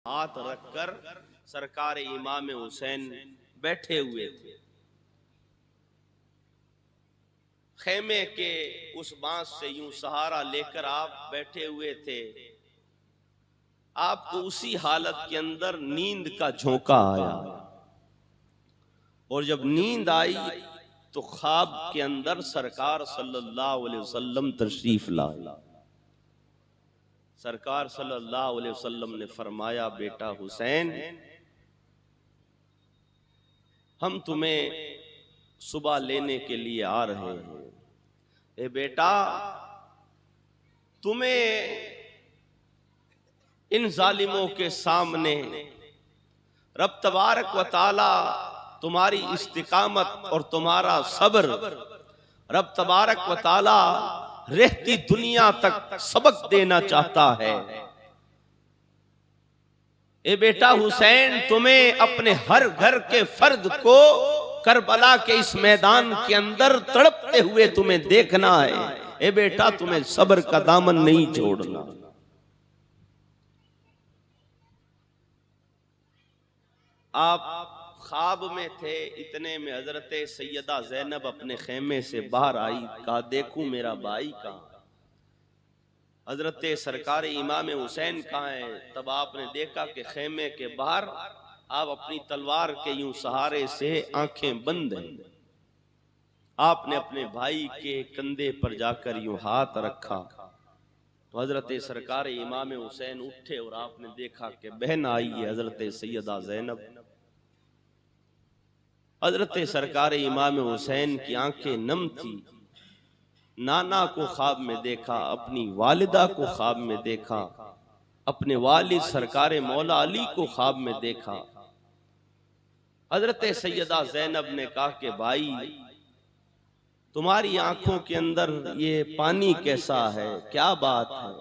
हाथ रखकर सरकार इमाम हुसैन बैठे हुए थे। खेमे के उस बांस से यूं सहारा लेकर आप बैठे हुए थे। आपको उसी हालत के अंदर नींद का झोंका आया और जब नींद आई तो ख्वाब के अंदर सरकार सल्लल्लाहु अलैहि वसल्लम तशरीफ लाए। सरकार सल्लल्लाहु अलैहि वसल्लम ने फरमाया, बेटा हुसैन, हम तुम्हें सुबह लेने के लिए आ रहे हैं। ए बेटा, तुम्हें इन जालिमों के सामने रब तबारक व ताला तुम्हारी इस्तिकामत और तुम्हारा सब्र, रब तबारक व ताला रहती दुनिया तक सबक देना चाहता है। ए बेटा हुसैन, तुम्हें अपने हर घर के फर्द को करबला के इस मैदान के अंदर तड़पते हुए तुम्हें देखना है। ए बेटा, तुम्हें सब्र का दामन नहीं छोड़ना। आप ख्वाब में थे, इतने में हजरत सैयदा ज़ैनब अपने खेमे से बाहर आई। कहा, देखूं मेरा भाई कहाँ? हजरत सरकार इमाम हुसैन कहाँ है? तब आपने देखा कि खेमे के बाहर आप अपनी तलवार के यूं सहारे से आंखें बंद हैं। आपने अपने भाई के कंधे पर जाकर यूं हाथ रखा तो हजरत सरकार इमाम हुसैन उठे और आपने देखा कि बहन आई है, हजरत सैयदा ज़ैनब। हजरत सरकार इमाम हुसैन की आंखें नम थी। नाना को ख्वाब में देखा, अपनी वालिदा को ख्वाब में देखा, अपने वालिद सरकार मौला अली को ख्वाब में देखा। हजरत सैयदा ज़ैनब ने कहा कि भाई, तुम्हारी आंखों के अंदर ये पानी कैसा है, क्या बात है?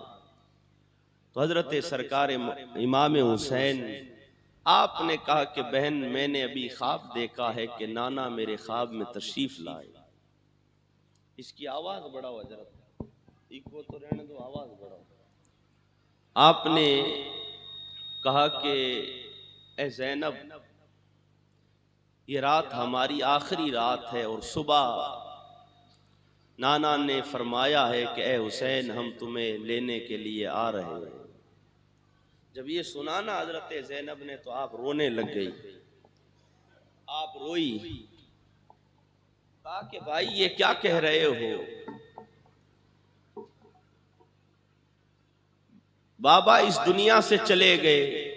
तो हजरत सरकार इमाम हुसैन आपने कहा कि बहन, मैंने अभी ख्वाब देखा है कि नाना मेरे ख्वाब में तशरीफ लाए। इसकी आवाज बढ़ाओ हजरत, इको तो रहने दो, आवाज बढ़ाओ। आपने कहा कि ए ज़ैनब, ये रात हमारी आखिरी रात है और सुबह नाना ने फरमाया है कि ए हुसैन, हम तुम्हें लेने के लिए आ रहे हैं। जब ये सुना ना हजरत ज़ैनब ने, तो आप रोने लग गई। आप रोई। कहा कि भाई, ये क्या कह रहे हो? बाबा इस दुनिया से चले गए,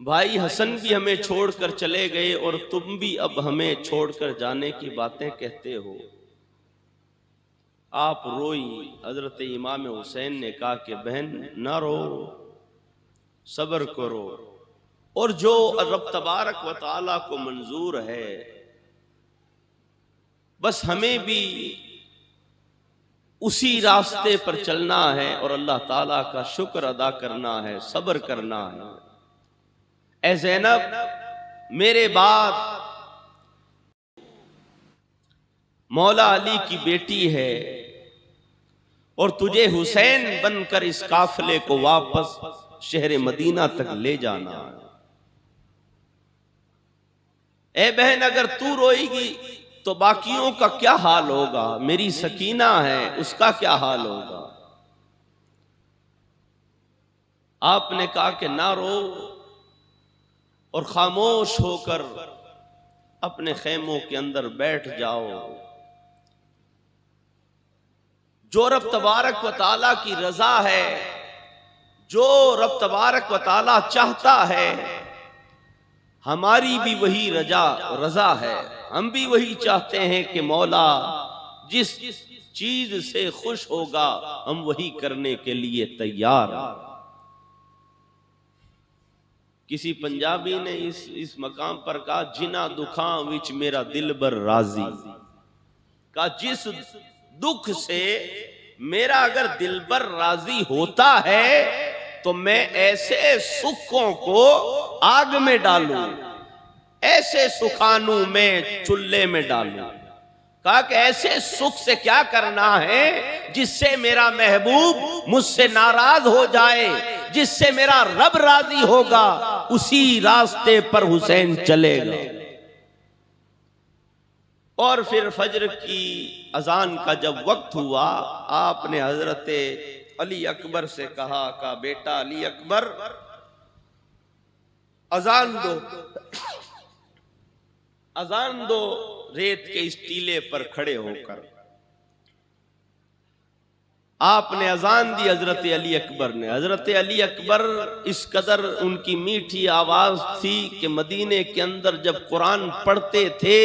भाई हसन भी हमें छोड़कर चले गए और तुम भी अब हमें छोड़कर जाने की बातें कहते हो। आप रोई। हजरत इमाम हुसैन ने कहा कि बहन, ना रो, सब्र करो, और जो रब तबारक व ताला को मंजूर है, बस हमें भी उसी रास्ते पर चलना है और अल्लाह ताला का शुक्र अदा करना है, सब्र करना है। ए ज़ैनब, मेरे बाद मौला अली की बेटी है और तुझे हुसैन बनकर इस काफिले को वापस शहर मदीना तक ले जाना है। ए बहन, अगर तू रोएगी तो बाकियों का क्या हाल होगा? मेरी सकीना है, उसका क्या हाल होगा? आपने कहा कि ना रो और खामोश होकर अपने खेमों के अंदर बैठ जाओ। जो रब तबारक व ताला की रजा है, जो रब तबारक व ताला चाहता है, हमारी भी वही रजा है। हम भी वही चाहते हैं कि मौला जिस चीज से खुश होगा, हम वही करने के लिए तैयार हैं। किसी पंजाबी ने इस मकाम पर कहा, जिना दुखां विच मेरा दिल बर राजी। का जिस दुख से मेरा अगर दिल बर राजी होता है तो मैं ऐसे सुखों को आग में डालूं, ऐसे सुखानू में चूल्हे में डालूं। कहा कि ऐसे सुख से क्या करना है जिससे मेरा महबूब मुझसे नाराज हो जाए, जिससे मेरा रब राजी होगा, उसी रास्ते पर हुसैन चलेगा। और फिर फजर की अजान का जब वक्त हुआ, आपने हजरत अली अकबर से कहा बेटा अली अकबर अजान दो, अजान दो। रेत के इस टीले पर खड़े होकर आपने अजान दी हजरत अली अकबर ने। हजरत अली अकबर इस कदर उनकी मीठी आवाज थी कि मदीने के अंदर जब कुरान पढ़ते थे,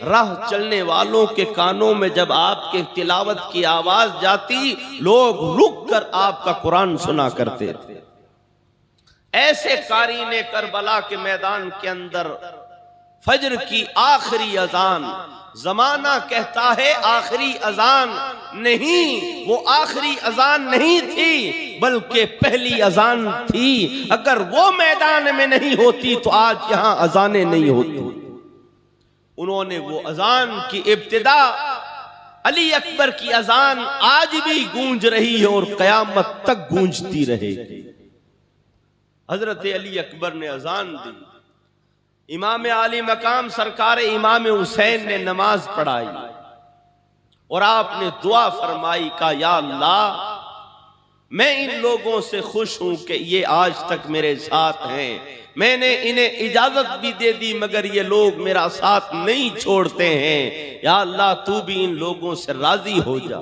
राह चलने वालों के कानों में जब आपके तिलावत की आवाज जाती, लोग रुक कर आपका कुरान सुना करते थे। ऐसे कारी ने करबला के मैदान के अंदर फजर की आखिरी अजान, जमाना कहता है आखिरी अजान नहीं, वो आखिरी अजान नहीं थी बल्कि पहली अजान थी। अगर वो मैदान में नहीं होती तो आज यहां अजानें नहीं होती। उन्होंने वो अजान की इब्तिदा, अली अकबर की अजान आज भी गूंज रही है और कयामत तक गूंजती रहेगी। हजरत अली अकबर ने अजान दी, इमाम आली मकाम सरकार इमाम हुसैन ने नमाज पढ़ाई और आपने दुआ फरमाई का या अल्लाह, मैं इन लोगों से खुश हूं कि ये आज तक मेरे साथ हैं। मैंने इन्हें इजाजत भी दे दी मगर ये लोग मेरा साथ नहीं छोड़ते हैं। या अल्लाह तू भी इन लोगों से राजी हो जा।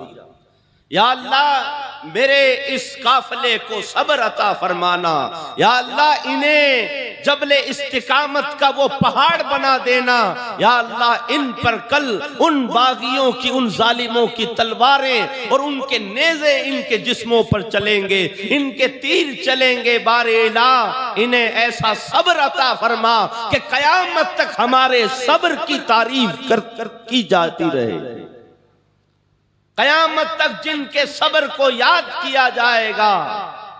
या अल्लाह मेरे इस काफिले को सब्र अता फरमाना। या अल्लाह इन्हें जबले इस्तिकामत का वो पहाड़ बना देना। या अल्लाह इन पर कल उन बागियों की, उन जालिमों की तलवारें और उनके नेज़े इनके जिस्मों पर चलेंगे, इनके तीर चलेंगे। बारे इलाह इन्हें ऐसा सब्र अता फरमा कि कयामत तक हमारे सब्र की तारीफ कर की जाती रहे। कयामत तक जिनके सब्र को याद किया जाएगा,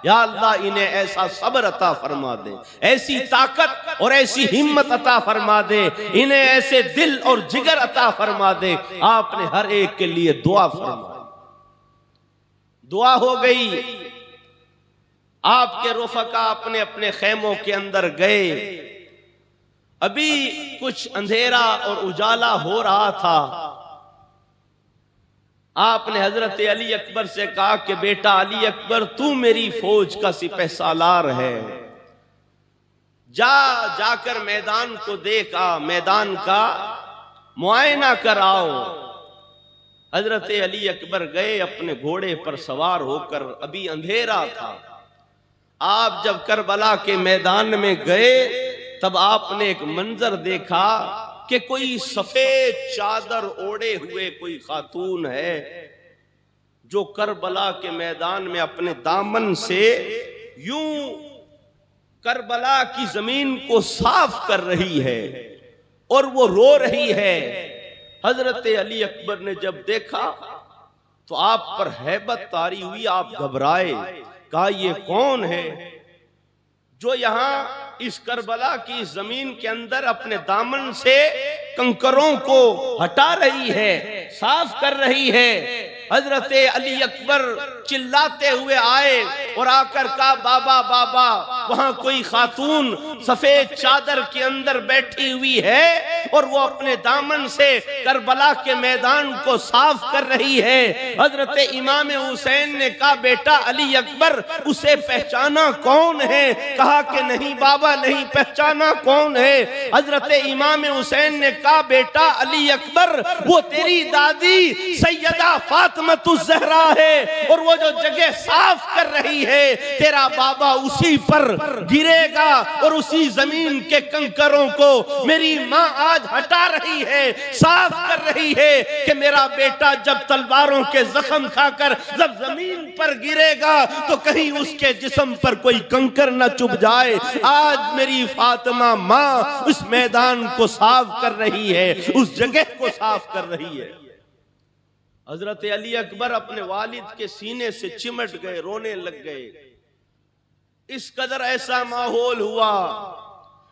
या अल्लाह इन्हें ऐसा सब्र अता फरमा दे, ऐसी ताकत और ऐसी हिम्मत अता फरमा दे, इन्हें ऐसे दिल और जिगर अता फरमा दे। आपने हर एक के लिए दुआ फरमाई। दुआ हो गई। आपके रुफका अपने अपने खेमों के अंदर गए। अभी कुछ अंधेरा और उजाला हो रहा था। आपने हजरत अली अकबर से कहा कि बेटा अली अकबर, तू मेरी फौज का सिपहसालार है, जाकर मैदान को देखा, मैदान का मुआयना कराओ। हजरत अली अकबर गए अपने घोड़े पर सवार होकर। अभी अंधेरा था। आप जब करबला के मैदान में गए तब आपने एक मंजर देखा कि कोई सफेद चादर ओढ़े हुए कोई खातून है जो करबला के मैदान में अपने दामन से यूं करबला की जमीन को साफ कर रही है और वो रो रही है। हजरत अली अकबर ने जब देखा तो आप पर हैबत तारी हुई, आप घबराए। कहा ये कौन है जो यहां इस करबला की जमीन के अंदर अपने दामन से कंकरों को हटा रही है, साफ कर रही है। हजरत अली अकबर चिल्लाते हुए आए और आकर कहा बाबा बाबा, वहां कोई खातून सफेद चादर के अंदर बैठी हुई है और वो अपने दामन से करबला के मैदान को साफ कर रही है। हजरत इमाम हुसैन ने कहा बेटा अली अकबर, उसे पहचाना कौन है? कहा कि नहीं बाबा, नहीं पहचाना कौन है? हजरत इमाम हुसैन ने कहा बेटा अली अकबर, वो तेरी दादी सैयदा फातिमा-तुज़-ज़हरा है और वो जो जगह साफ कर रही है तेरा बाबा उसी पर गिरेगा और उसी जमीन के कंकरों को मेरी माँ आज हटा रही है, साफ कर रही है कि मेरा बेटा जब तलवारों के जख्म खाकर जब जमीन पर गिरेगा तो कहीं उसके जिस्म पर कोई कंकर न चुभ जाए। आज मेरी फातिमा माँ उस मैदान को साफ कर रही है, उस जगह को साफ कर रही है। हजरत अली अकबर अपने वालिद के सीने से चिमट गए, रोने लग गए। इस कदर ऐसा माहौल हुआ।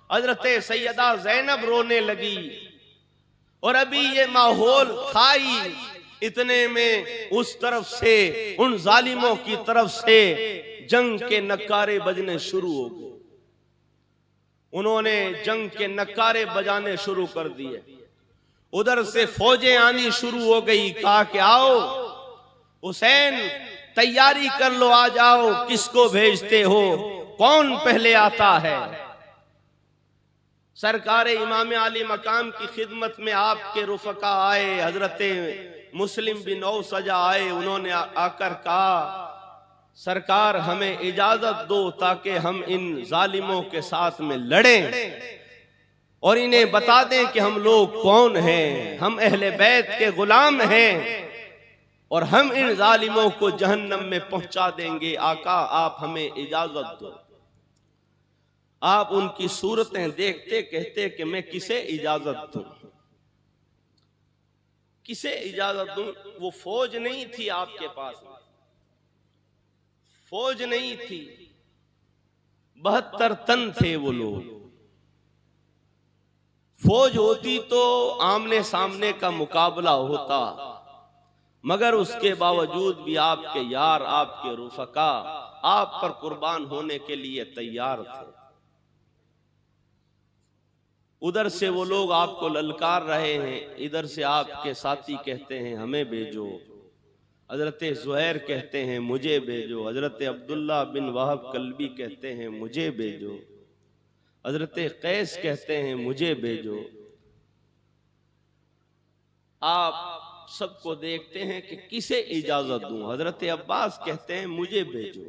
हजरत सैयदा ज़ैनब रोने लगी और अभी ये माहौल था ही। इतने में उस तरफ से, उन जालिमों की तरफ से जंग के नक्कारे बजने शुरू हो गए। उन्होंने जंग के नक्कारे बजाने शुरू कर दिए। उधर से फौजें आनी शुरू हो गई। कहा कि आओ हुसैन, तैयारी कर लो, आ जाओ, किसको भेजते हो, कौन पहले आता है। सरकार इमाम आली मकाम की खिदमत में आपके रुफका आए, हजरत मुस्लिम बिन औसजा आए। उन्होंने आकर कहा, सरकार हमें इजाजत दो ताकि हम इन जालिमों के साथ में लड़ें और इन्हें बता दें कि हम लोग कौन हैं, हम अहले बैत के गुलाम हैं और हम इन जालिमों को जहन्नम में पहुंचा देंगे। आका आप हमें इजाजत दो। आप उनकी सूरतें देखते कहते कि मैं किसे इजाजत दूं, किसे इजाजत दूं। वो फौज नहीं थी आपके पास, फौज नहीं थी, 72 तन थे वो लोग। फौज होती तो आमने सामने का मुकाबला होता, मगर उसके बावजूद भी आपके यार, आपके रुफका आप पर कुर्बान होने के लिए तैयार थे। उधर से वो लोग आपको ललकार रहे हैं, इधर से आपके साथी कहते हैं हमें भेजो। हजरत ज़ुहैर कहते हैं मुझे भेजो। हजरत अब्दुल्ला बिन वहब कल्बी कहते हैं मुझे भेजो। हजरत कैस कहते हैं मुझे भेजो। आप सबको देखते हैं कि किसे इजाजत दूं। हजरत अब्बास कहते हैं मुझे भेजो।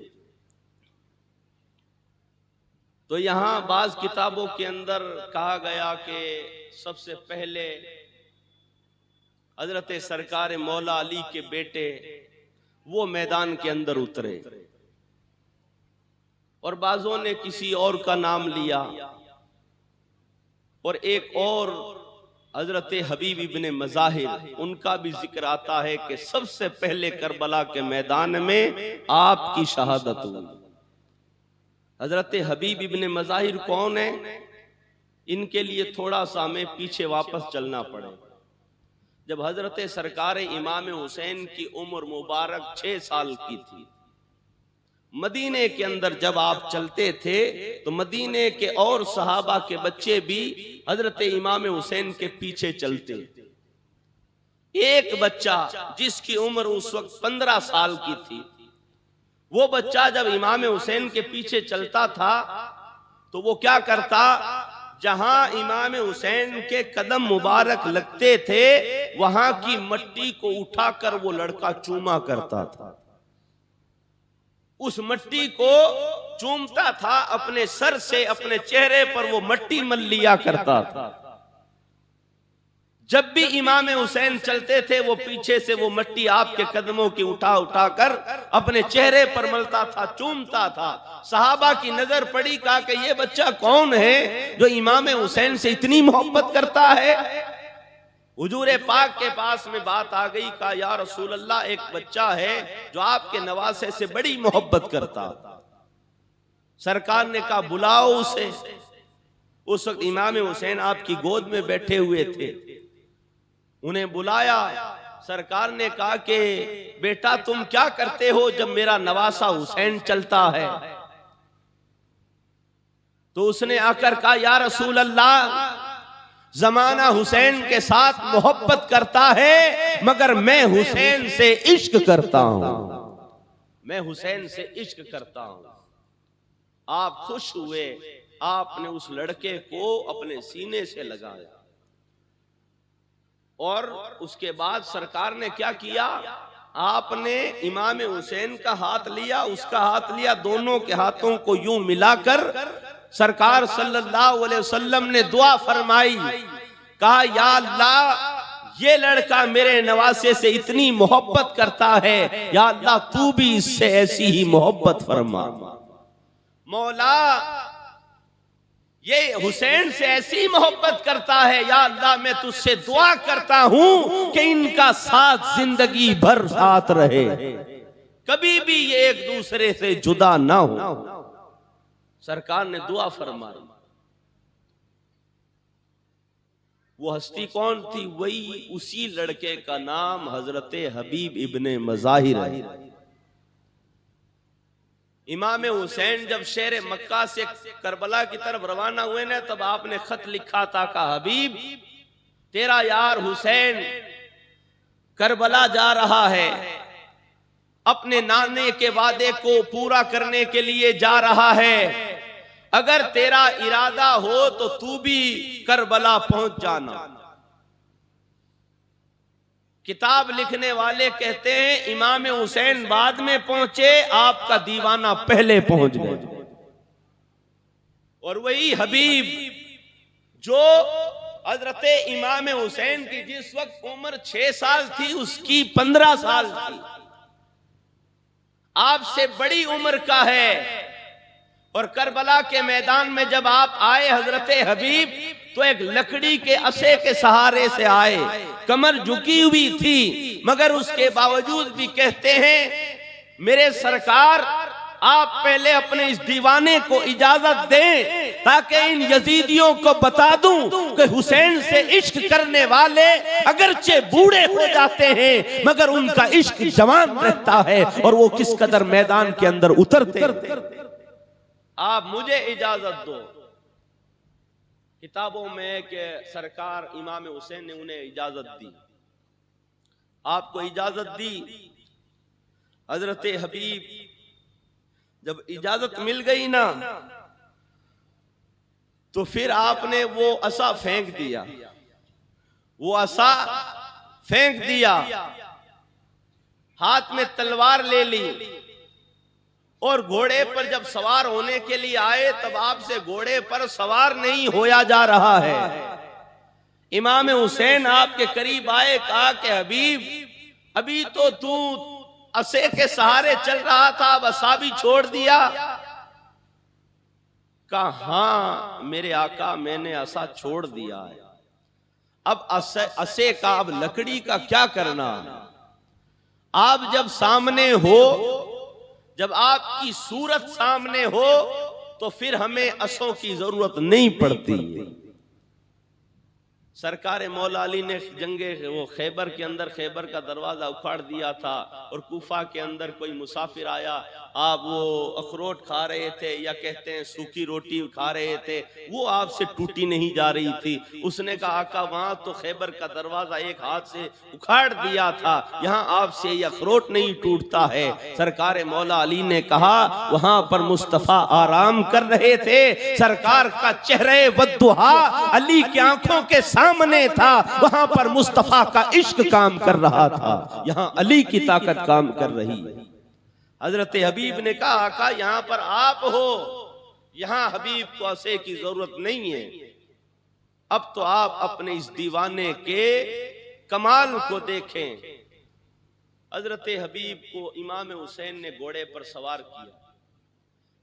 तो यहां बाज किताबों के अंदर कहा गया कि सबसे पहले हजरत सरकार मौला अली के बेटे वो मैदान के अंदर उतरे और बाजों ने किसी और का नाम लिया और एक और हजरत हबीब इब्ने मज़ाहिर, उनका भी जिक्र आता है कि सबसे पहले करबला के मैदान में आपकी शहादत हुई। हजरत हबीब इब्ने मज़ाहिर कौन है, इनके लिए थोड़ा सा हमें पीछे वापस चलना पड़े। जब हजरत सरकार इमाम हुसैन की उम्र मुबारक 6 साल की थी, मदीने के अंदर जब आप चलते थे तो मदीने के और सहाबा के बच्चे भी हजरत इमाम हुसैन के पीछे चलते। एक बच्चा जिसकी उम्र उस वक्त 15 साल की थी, वो बच्चा जब इमाम हुसैन के पीछे चलता था तो वो क्या करता, जहां इमाम हुसैन के कदम मुबारक लगते थे वहां की मिट्टी को उठाकर वो लड़का चूमा करता था। उस मिट्टी को चूमता था, अपने सर से अपने चेहरे पर वो मिट्टी मल लिया करता था। जब भी इमाम हुसैन चलते थे वो पीछे से वो मिट्टी आपके कदमों की उठा उठा कर अपने चेहरे पर मलता था, चूमता था। सहाबा की नजर पड़ी, कहा कि ये बच्चा कौन है जो इमाम हुसैन से इतनी मोहब्बत करता है। हुजूर पाक के पास में बात आ गई, कहा या रसूल अल्लाह, एक बच्चा है जो आपके नवासे से बड़ी मोहब्बत करता। सरकार ने कहा बुलाओ उसे। उस वक्त इमाम हुसैन आपकी गोद में बैठे हुए थे, उन्हें बुलाया। सरकार ने कहा कि बेटा तुम क्या करते हो जब मेरा नवासा हुसैन चलता है। तो उसने आकर कहा या रसूल अल्लाह, जमाना हुसैन के साथ मोहब्बत करता है मगर मैं हुसैन से इश्क करता हूं, मैं हुसैन से इश्क करता हूं। आप खुश हुए, आपने उस लड़के को अपने सीने से लगाया और उसके बाद सरकार ने क्या किया, आपने इमाम हुसैन का हाथ लिया, उसका हाथ लिया, दोनों के हाथों को यूं मिलाकर सरकार सल्लल्लाहु अलैहि वसल्लम ने दुआ फरमाई। कहा या अल्लाह, ये लड़का मेरे नवासे से इतनी मोहब्बत करता है, या अल्लाह तू भी इससे ऐसी ही मोहब्बत फरमा। मौला ये हुसैन से ऐसी मोहब्बत करता है, या अल्लाह मैं तुझसे दुआ करता हूं कि इनका साथ जिंदगी भर साथ रहे, कभी भी ये एक दूसरे से जुदा ना हो। सरकार ने दुआ फरमाई। वो हस्ती कौन थी, वही उसी लड़के का नाम हजरत हबीब इब्ने मज़ाहिर है। इमाम हुसैन जब शेर मक्का से करबला की तरफ रवाना हुए ना, तब आपने खत लिखा था का हबीब तेरा यार हुसैन करबला जा रहा है, अपने नाने के वादे को पूरा करने के लिए जा रहा है, अगर तेरा इरादा हो तो तू भी करबला पहुंच जाना। किताब लिखने वाले कहते हैं इमाम हुसैन बाद में पहुंचे, आपका दीवाना पहले पहुंच गए। और वही हबीब जो हजरत इमाम हुसैन की जिस वक्त उम्र 6 साल थी, उसकी 15 साल थी, आपसे बड़ी उम्र का है। और करबला के मैदान में जब आप आए हजरत हबीब, तो एक लकड़ी के असे के सहारे से आए, कमर झुकी हुई थी, मगर उसके बावजूद भी कहते हैं मेरे सरकार आप पहले अपने इस दीवाने को इजाजत दें ताकि इन यजीदियों को बता दूं कि हुसैन से इश्क करने वाले अगरचे बूढ़े हो जाते हैं मगर उनका इश्क जवान रहता है और वो किस कदर मैदान के अंदर उतरते हैं। आप मुझे इजाजत दो। किताबों में कि सरकार इमाम हुसैन ने उन्हें इजाजत दी, आपको इजाजत दी। हजरत हबीब जब इजाजत मिल गई ना, तो फिर आपने वो असा फेंक दिया, वो असा फेंक दिया, हाथ में तलवार ले ली और घोड़े पर जब सवार होने के लिए आए, तब आपसे घोड़े पर सवार नहीं होया जा रहा है। इमाम हुसैन आपके करीब आए, कहा कि हबीब अभी तो तू असे के सहारे चल रहा था, अब असा भी छोड़ दिया। कहा हाँ मेरे आका मैंने असा छोड़ दिया है, अब असे का अब लकड़ी का क्या करना। आप जब सामने हो, जब आपकी सूरत सामने हो, तो फिर हमें असों की जरूरत नहीं पड़ती। सरकार मौला अली ने जंगे वो खैबर के अंदर खैबर का दरवाजा उखाड़ दिया था और कूफा के अंदर कोई मुसाफिर आया, आप वो अखरोट खा रहे थे या कहते हैं सूखी रोटी खा रहे थे, वो आपसे टूटी नहीं जा रही थी। उसने कहा आका वहां तो खैबर का दरवाजा एक हाथ से उखाड़ दिया था, यहाँ आपसे ये अखरोट नहीं टूटता है। सरकार मौला अली ने कहा वहां पर मुस्तफा आराम कर रहे थे, सरकार का चेहरे वद्दुहा अली की आंखों के सामने था, वहां पर मुस्तफा का इश्क काम कर रहा था, यहाँ अली की ताकत काम कर रही है। हजरत हबीब ने कहा आका यहां पर आप हो, यहां हबीब को असे की जरूरत नहीं है। अब तो आप अपने इस दीवाने के कमाल को देखें। हजरत हबीब को इमाम हुसैन ने घोड़े पर सवार किया।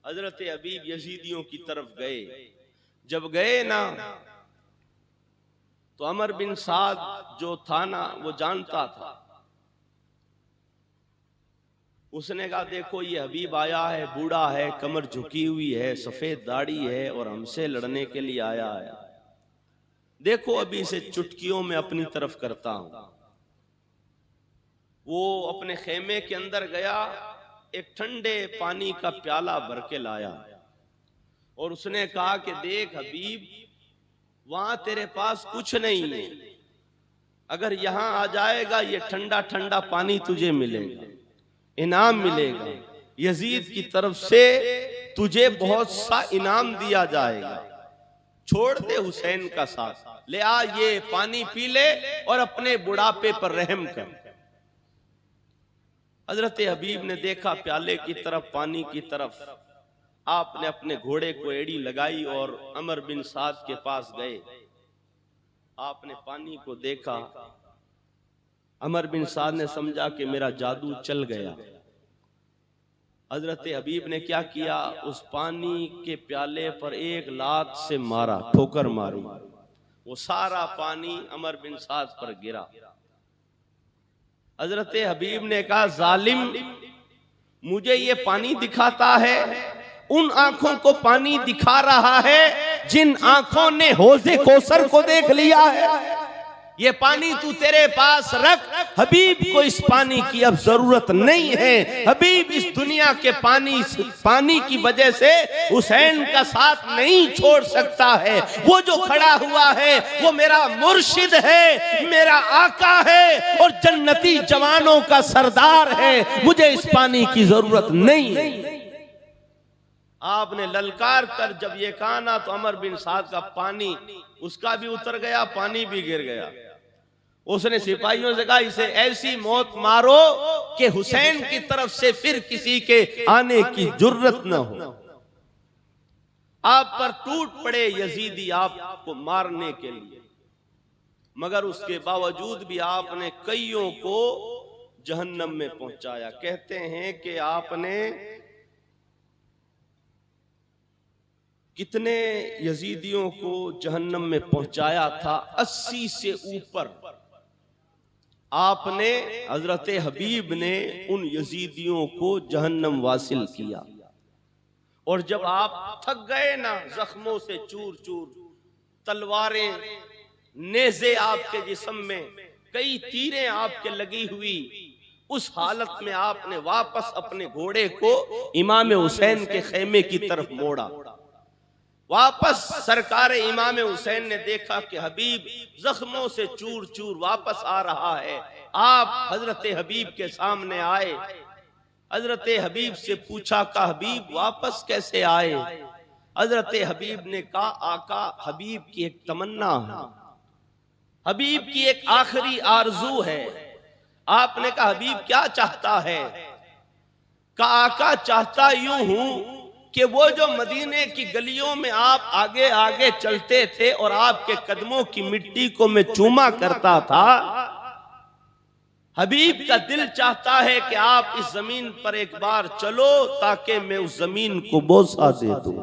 हजरत हबीब यजीदियों की तरफ गए। जब गए ना, तो अमर बिन साद जो था ना, वो जानता था। उसने कहा देखो ये हबीब आया है, बूढ़ा है, कमर झुकी हुई है, सफेद दाढ़ी है और हमसे लड़ने के लिए आया है। देखो अभी इसे चुटकियों में अपनी तरफ करता हूं। वो अपने खेमे के अंदर गया, एक ठंडे पानी का प्याला भर के लाया और उसने कहा कि देख हबीब वहां तेरे पास कुछ नहीं है, अगर यहां आ जाएगा ये ठंडा ठंडा पानी तुझे मिलेगा, इनाम मिलेगा, यजीद की तरफ से तुझे बहुत सा इनाम दिया जाएगा, छोड़ दे हुसैन का साथ, ले आ ये पानी पी ले और अपने बुढ़ापे पर रहम कर। हजरत हबीब ने देखा प्याले की तरफ, पानी की तरफ, आपने अपने घोड़े को एड़ी लगाई और अमर बिन साद के पास गए। आपने पानी को देखा, अमर बिन साद ने समझा कि मेरा जादू चल गया। हजरत हबीब ने क्या किया, उस पानी के प्याले पर एक लात से मारा, ठोकर मारी, वो सारा पानी अमर बिन साद पर गिरा। हजरत हबीब ने कहा जालिम मुझे ये पानी दिखाता है, उन आंखों को पानी दिखा रहा है जिन आंखों ने हौजे कौसर को देख लिया है। ये पानी तू तेरे पास रख, हबीब को इस पानी की अब जरूरत नहीं है। हबीब इस दुनिया के पानी की वजह से हुसैन का साथ नहीं छोड़ सकता है। वो जो खड़ा हुआ है वो मेरा मुर्शिद है, मेरा आका है और जन्नती जवानों का सरदार है। मुझे इस पानी की जरूरत नहीं है। आपने ललकार कर जब ये कहा ना तो अमर बिन साद का पानी उसका भी उतर गया, पानी भी गिर गया। उसने सिपाहियों से कहा इसे ऐसी मौत मारो कि हुसैन की तरफ से फिर किसी के आने की जुर्रत न हो। आप पर टूट पड़े यजीदी आपको मारने के लिए, मगर उसके बावजूद भी आपने कईयों को जहन्नम में पहुंचाया। कहते हैं कि आपने कितने यजीदियों को जहन्नम में पहुंचाया था? 80 से ऊपर आपने हजरत हबीब ने उन यजीदियों को जहन्नम वासिल किया। और जब आप थक गए ना, जख्मों से चूर चूर, तलवारें नेज़े आपके जिस्म में, कई तीरें आपके लगी हुई, उस हालत में आपने वापस अपने घोड़े को इमाम हुसैन के खेमे की तरफ मोड़ा। वापस सरकार इमाम हुसैन ने देखा कि हबीब जख्मों से चूर चूर वापस आ रहा है। आप हजरत हबीब के सामने आए, हजरत हबीब से पूछा का हबीब वापस कैसे आए? हजरत हबीब ने कहा आका, हबीब की एक तमन्ना है, हबीब की एक आखिरी आरजू है। आपने कहा हबीब क्या चाहता है? का आका चाहता यूं हूं कि वो जो मदीने की गलियों में आप आगे आगे चलते थे और आपके कदमों की मिट्टी को मैं चूमा करता था, हबीब का दिल चाहता है कि आप इस जमीन पर एक बार चलो ताकि मैं उस जमीन को बोसा दे दूं।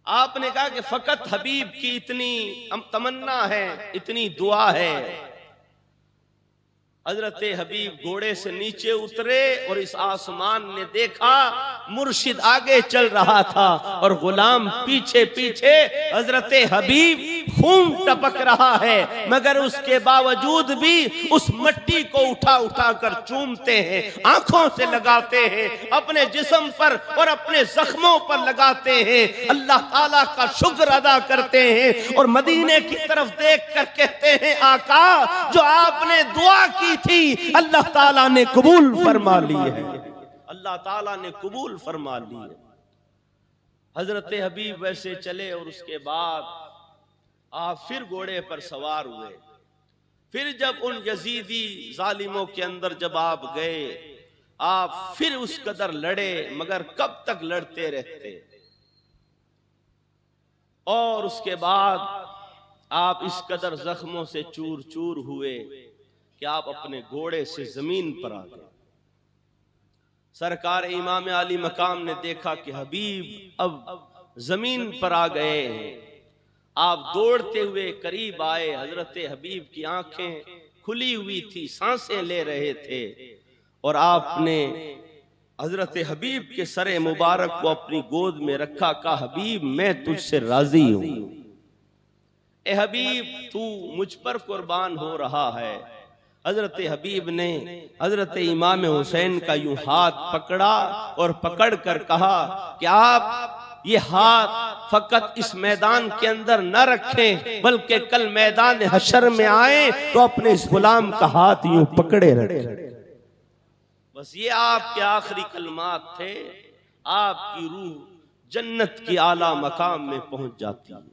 आपने कहा कि फकत हबीब की इतनी तमन्ना है, इतनी दुआ है। हजरत हबीब घोड़े से नीचे उतरे और इस आसमान ने देखा मुर्शिद आगे चल रहा था और गुलाम पीछे पीछे। हजरत हबीब खून टपक रहा है, मगर उसके बावजूद भी उस मिट्टी को उठा उठा कर चूमते हैं, आंखों से लगाते हैं, अपने जिस्म पर और अपने जख्मों पर लगाते हैं, अल्लाह ताला का शुक्र अदा करते हैं और मदीने की तरफ देख कर कहते हैं आका, जो आपने दुआ की थी अल्लाह ताला ने कबूल फरमा ली है, अल्लाह ताला ने कबूल फरमा ली है। हजरत हबीब वैसे चले और उसके बाद आप फिर घोड़े पर सवार हुए। फिर जब उन यजीदी जालिमों के अंदर जब आप गए, आप फिर उस कदर लड़े, मगर कब तक लड़ते रहते। और उसके बाद आप इस कदर जख्मों से चूर चूर हुए कि आप अपने घोड़े से जमीन पर आ गए। सरकार इमाम आली मकाम ने देखा कि हबीब अब जमीन पर आ गए हैं। आप दौड़ते हुए करीब आए। हजरत हबीब की आंखें खुली हुई थी, सांसें ले रहे थे, और आपने हजरत हबीब के सरे मुबारक को अपनी गोद में रखा। कहा हबीब मैं तुझसे राजी हूं, ए हबीब तू मुझ पर कुर्बान हो रहा है। हजरत हबीब ने हजरत इमाम हुसैन का यूं हाथ पकड़ा और पकड़ कर कहा कि आप ये हाथ फकत इस मैदान के अंदर न रखें, बल्कि कल मैदान हशर में आए तो अपने इस गुलाम का हाथ यूं पकड़े रखें। बस ये आपके आखिरी कलमात थे। आपकी रूह जन्नत की आला मकाम में पहुंच जाती है।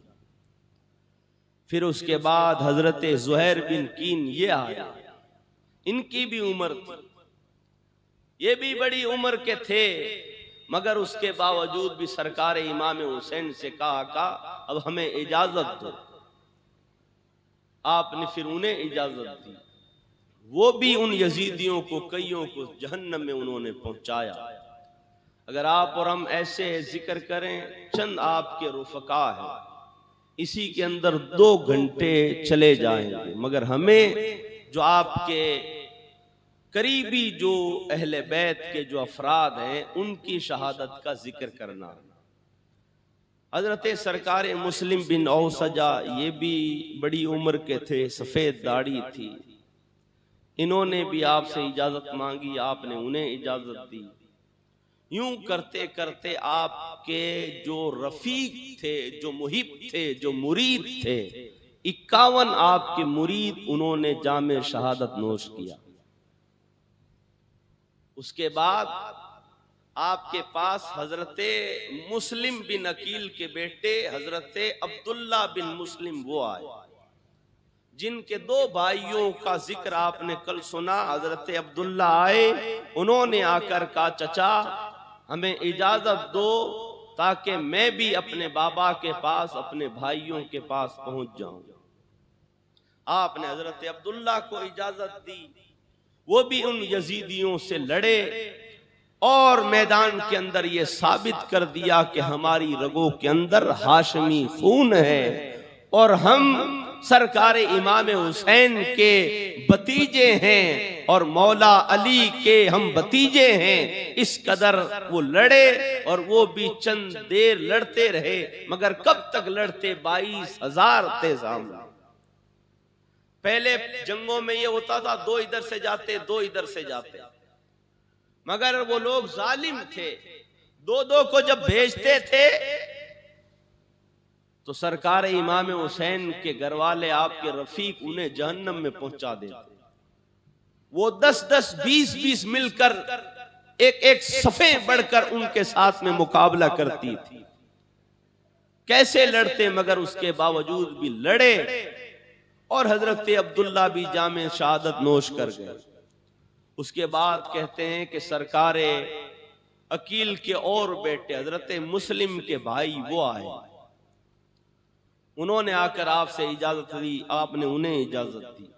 फिर उसके बाद हजरत ज़ुहैर बिन कीन ये आया। इनकी भी उम्र थी, ये भी बड़ी उम्र के थे, मगर उसके बावजूद भी सरकार इमाम हुसैन से कहा का अब हमें इजाजत दो। आपने फिर उन्हें इजाजत दी। वो भी उन यजीदियों को कईयों को जहन्नम में उन्होंने पहुंचाया। अगर आप और हम ऐसे जिक्र करें, चंद आपके रुफका है, इसी के अंदर 2 घंटे चले जाएंगे, मगर हमें जो आपके करीबी जो अहले बैत के जो अफराद हैं उनकी शहादत का जिक्र करना। हजरत सरकार मुस्लिम बिन औसजा ये भी बड़ी उम्र के थे, सफेद दाढ़ी थी, इन्होंने भी आपसे इजाजत मांगी, आपने उन्हें इजाजत दी। यूं करते करते आपके जो रफीक थे, जो मुहिब थे, जो मुरीद थे, 51 आपके मुरीद उन्होंने जामे शहादत नोश किया। उसके बाद आपके पास हजरते मुस्लिम बिन अकील के बेटे हजरते अब्दुल्ला बिन मुस्लिम वो आए, जिनके 2 भाइयों का जिक्र आपने कल सुना। हजरते अब्दुल्ला आए, उन्होंने आकर कहा, चचा हमें इजाजत दो ताकि मैं भी अपने बाबा के पास, अपने भाइयों के पास पहुंच जाऊं। आपने हजरत अब्दुल्ला को इजाजत दी, वो भी उन यजीदियों से लड़े और मैदान के अंदर ये साबित कर दिया कि हमारी रगों के अंदर हाशमी खून है और हम सरकार इमाम हुसैन के भतीजे हैं और मौला अली के हम भतीजे हैं। इस कदर वो लड़े और वो भी चंद देर लड़ते रहे, मगर कब तक लड़ते? 22,000 थे सामने। पहले जंगों में ये होता था 2 इधर से जाते, 2 इधर से जाते, मगर वो लोग जालिम थे। 2-2 को जब भेजते थे तो सरकार इमाम हुसैन के घर वाले, आपके रफीक, उन्हें जहन्नम में पहुंचा देते। वो 10-10, 20-20 मिलकर एक सफे बढ़कर उनके साथ में मुकाबला करती थी। कैसे लड़ते, मगर उसके बावजूद भी लड़े और हजरत अब्दुल्ला भी जामे शहादत नोश कर गए। उसके बाद कहते हैं कि सरकार अकील के और बेटे हजरत मुस्लिम के भाई वो आए, उन्होंने आकर आपसे इजाजत ली, आपने उन्हें इजाजत दी,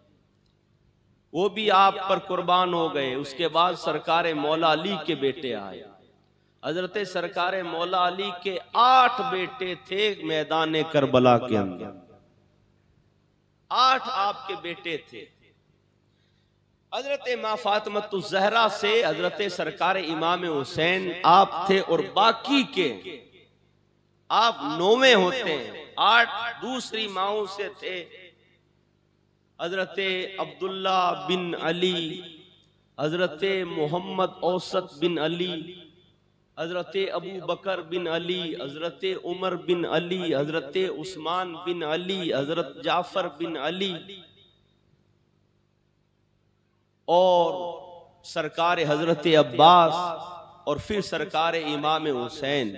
वो भी आप पर कुर्बान हो गए। उसके बाद सरकार मौला अली के बेटे आए। हजरत सरकार मौला अली के 8 बेटे थे मैदान करबला के अंदर, 8 आपके बेटे थे। हजरत मां फातिमतुज़ ज़हरा से हजरत सरकार इमाम हुसैन आप थे और बाकी के आप 9वें होते हैं। 8 दूसरी माओं से थे, हजरत अब्दुल्ला बिन अली, हजरत मोहम्मद औसत बिन अली, हजरत अबू बकर बिन अली, हजरत उमर बिन अली, हजरत उस्मान बिन अली, हजरत जाफर बिन अली और सरकार हजरत अब्बास और फिर सरकार इमाम हुसैन।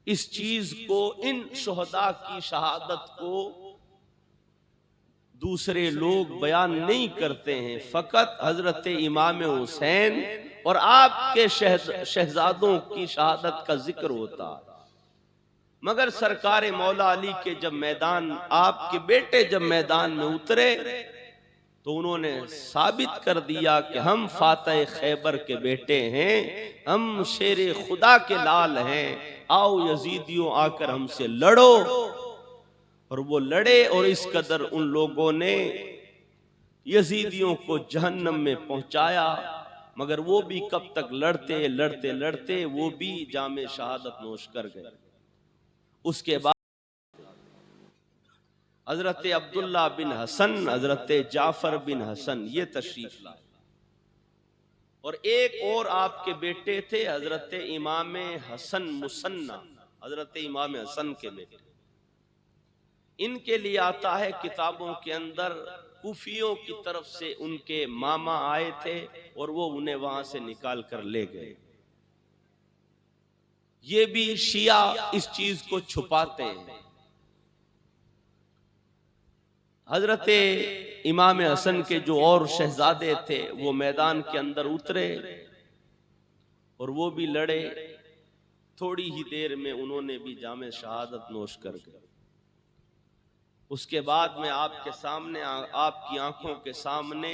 इस चीज को, इन शुहदा की शहादत को दूसरे लोग बयान नहीं करते हैं, फकत हजरत इमाम हुसैन और आपके शहजादों की शहादत का जिक्र होता। मगर सरकार मौला अली के जब मैदान, आपके बेटे जब मैदान में उतरे तो उन्होंने साबित कर दिया कि हम फातह खैबर के बेटे हैं, हम शेर खुदा के लाल हैं, आओ यजीदियों आकर हमसे लड़ो। और वो लड़े और इस कदर उन लोगों ने यजीदियों को जहन्नम में पहुंचाया। मगर वो भी कब तक लड़ते लड़ते लड़ते वो भी जामे शहादत नोश कर गए। उसके बाद हजरत अब्दुल्ला बिन हसन, हजरत जाफर बिन हसन ये तशरीफ लाए। और एक और आपके बेटे थे हजरत इमाम हसन मुसन्ना, हजरत इमाम हसन के बेटे। इनके लिए आता है किताबों के अंदर, कुफियों की तरफ से उनके मामा आए थे और वो उन्हें वहां से निकाल कर ले गए। ये भी शिया इस चीज को छुपाते हैं। हजरत इमाम हसन के जो और शहजादे थे वो मैदान के अंदर उतरे और वो भी लड़े। थोड़ी ही देर में उन्होंने भी जामे शहादत नोश कर गए। उसके बाद में आपके सामने, आपकी आंखों के सामने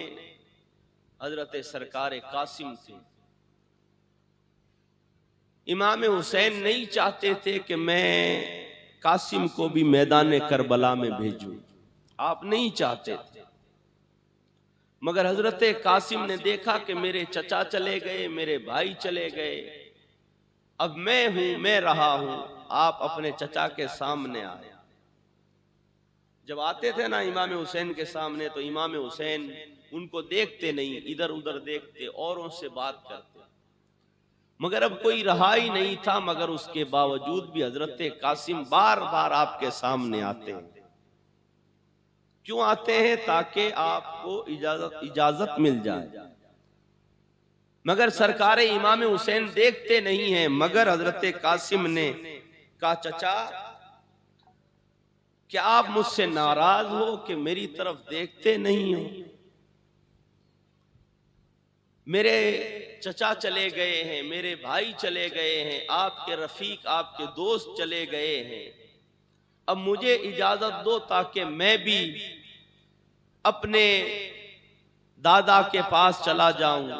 हजरत सरकार कासिम थे। इमाम हुसैन नहीं चाहते थे कि मैं कासिम को भी मैदान करबला में भेजूं, आप नहीं चाहते थे। मगर हजरत कासिम ने देखा कि मेरे चचा चले गए, मेरे भाई चले गए, अब मैं रहा हूं, आप अपने चचा के सामने आए। जब आते थे ना इमाम हुसैन के सामने तो इमाम हुसैन उनको देखते नहीं, इधर उधर देखते, औरों से बात करते। मगर अब कोई रहा ही नहीं था, मगर उसके बावजूद भी हजरत कासिम बार बार आपके सामने आते हैं। क्यों आते हैं? ताकि आपको इजाजत मिल जाए। मगर सरकार इमाम हुसैन देखते नहीं है। मगर हजरत कासिम ने कहा, चचा क्या आप मुझसे नाराज हो कि मेरी तरफ देखते नहीं हो? मेरे चचा चले गए हैं, मेरे भाई चले गए हैं, आपके रफीक, आपके दोस्त चले गए हैं। अब मुझे इजाजत दो ताकि मैं भी अपने दादा के पास चला जाऊं,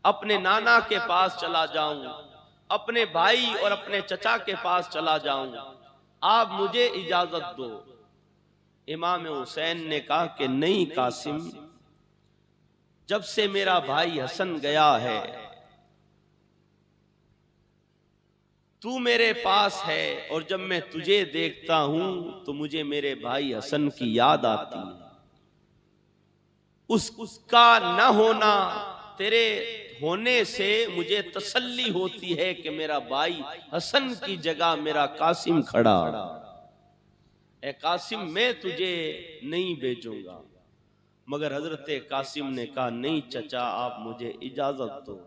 अपने नाना के पास चला जाऊं, अपने भाई और अपने चचा के पास चला जाऊं, आप मुझे इजाजत दो। इमाम हुसैन ने कहा कि नहीं कासिम, जब से मेरा भाई हसन गया है तू मेरे पास है, और जब मैं तुझे देखता हूं तो मुझे मेरे भाई हसन की याद आती है। उसका न होना, तेरे होने से मुझे तसल्ली होती है कि मेरा भाई हसन की जगह मेरा कासिम खड़ा। ए कासिम, मैं तुझे नहीं भेजूंगा। मगर हजरत कासिम ने कहा, नहीं चचा, आप मुझे इजाजत दो।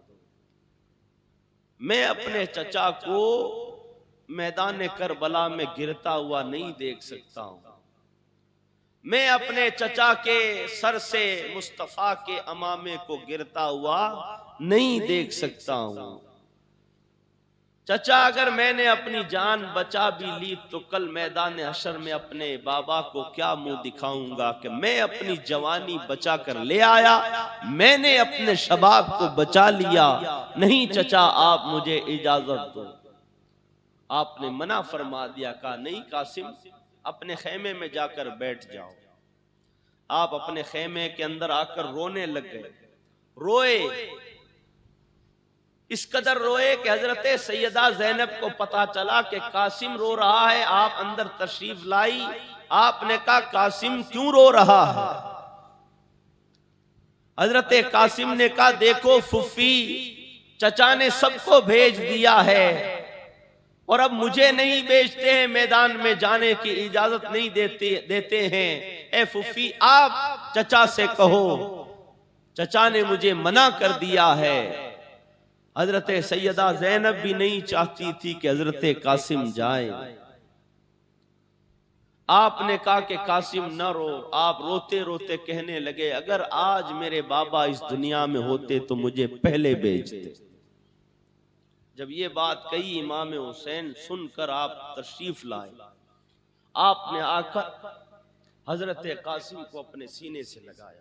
मैं अपने चचा को मैदान करबला में गिरता हुआ नहीं देख सकता हूं। मैं अपने चचा के सर से मुस्तफा के अमामे को गिरता हुआ नहीं देख सकता हूं। चचा, अगर मैंने अपनी जान बचा भी ली तो कल मैदान हशर में अपने बाबा को क्या मुंह दिखाऊंगा कि मैं अपनी जवानी बचा कर ले आया, मैंने अपने शबाब को बचा लिया। नहीं चचा, आप मुझे इजाजत दो। आपने मना फरमा दिया। कहा, नहीं कासिम, अपने खेमे में जाकर बैठ जाओ। आप अपने खेमे के अंदर आकर रोने लग गए। रोए, इस कदर रोए कि हजरत सैयदा ज़ैनब को पता चला कि कासिम रो रहा है। आप अंदर तशरीफ लाई। आपने कहा, कासिम क्यों रो रहा है? हजरत कासिम ने कहा, देखो फुफी, चचा ने सबको भेज दिया है और अब मुझे नहीं भेजते हैं, मैदान में जाने की इजाजत नहीं देते हैं। ए फुफी, आप चचा से कहो, चचा ने मुझे मना कर दिया है। हजरत सैयदा ज़ैनब भी नहीं चाहती थी कि हजरत कासिम जाए। आपने कहा कि कासिम न रो। आप रोते रोते कहने लगे, अगर आज मेरे बाबा इस दुनिया में होते तो मुझे पहले भेजते। जब ये बात कही, इमाम हुसैन सुनकर आप तशरीफ लाए। आपने आकर हजरत कासिम को अपने सीने से लगाया।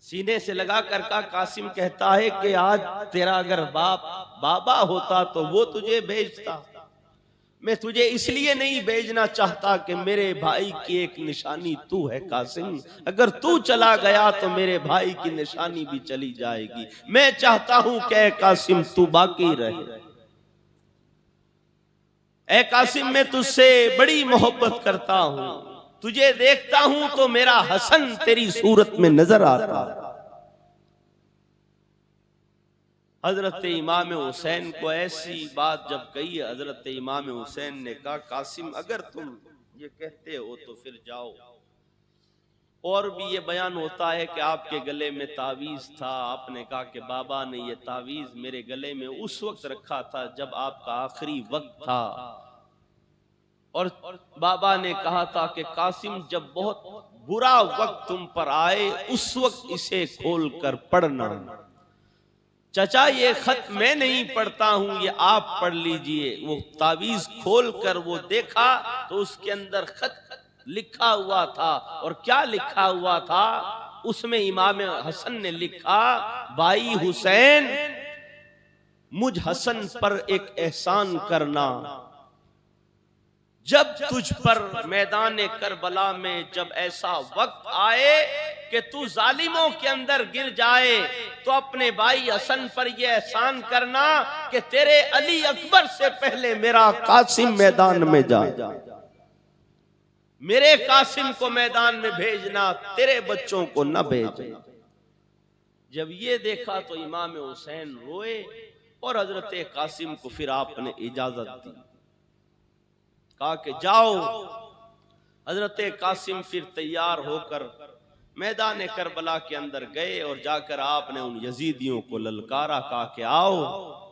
सीने से लगा कर कहा, कासिम कहता है कि आज तेरा अगर बाबा होता तो वो तुझे भेजता। मैं तुझे इसलिए नहीं भेजना चाहता कि मेरे भाई की एक निशानी तू है कासिम। अगर तू चला गया तो मेरे भाई की निशानी भी चली जाएगी। मैं चाहता हूं कि कासिम तू बाकी रहे। ए कासिम, मैं तुझसे बड़ी मोहब्बत करता हूं। तुझे देखता हूं तो मेरा हसन तेरी सूरत में नजर आता। हजरत इमाम हुसैन को ऐसी बात जब कही, हजरत इमाम हुसैन ने कहा, कासिम अगर तुम ये कहते हो तो फिर जाओ। और भी ये बयान होता है कि आपके गले में तावीज था। आपने कहा कि बाबा ने ये तावीज मेरे गले में उस वक्त रखा था जब आपका आखिरी वक्त था, और बाबा ने कहा था कि कासिम जब बहुत बुरा वक्त तुम पर आए उस वक्त इसे खोल कर पढ़ना। चचा, ये खत मैं नहीं पढ़ता हूं, ये आप पढ़ लीजिए। वो तावीज खोल कर वो देखा तो उसके अंदर खत लिखा हुआ था। और क्या लिखा हुआ था उसमें? इमाम हसन ने लिखा, भाई हुसैन, मुझ हसन पर एक एहसान करना। जब तुझ पर मैदान करबला में जब ऐसा वक्त आए कि तू जालिमों के अंदर गिर जाए तो अपने भाई हसन पर यह एहसान करना कि तेरे अली अकबर से पहले मेरा कासिम मैदान में जाए। मेरे कासिम को मैदान में भेजना, तेरे बच्चों को न भेजना। जब ये देखा तो इमाम हुसैन रोए और हजरत कासिम को फिर आपने इजाजत दी, कहा कि जाओ। हजरत कासिम फिर तैयार होकर मैदान करबला के अंदर गए और जाकर आपने उन यजीदियों को ललकारा, कहा कि आओ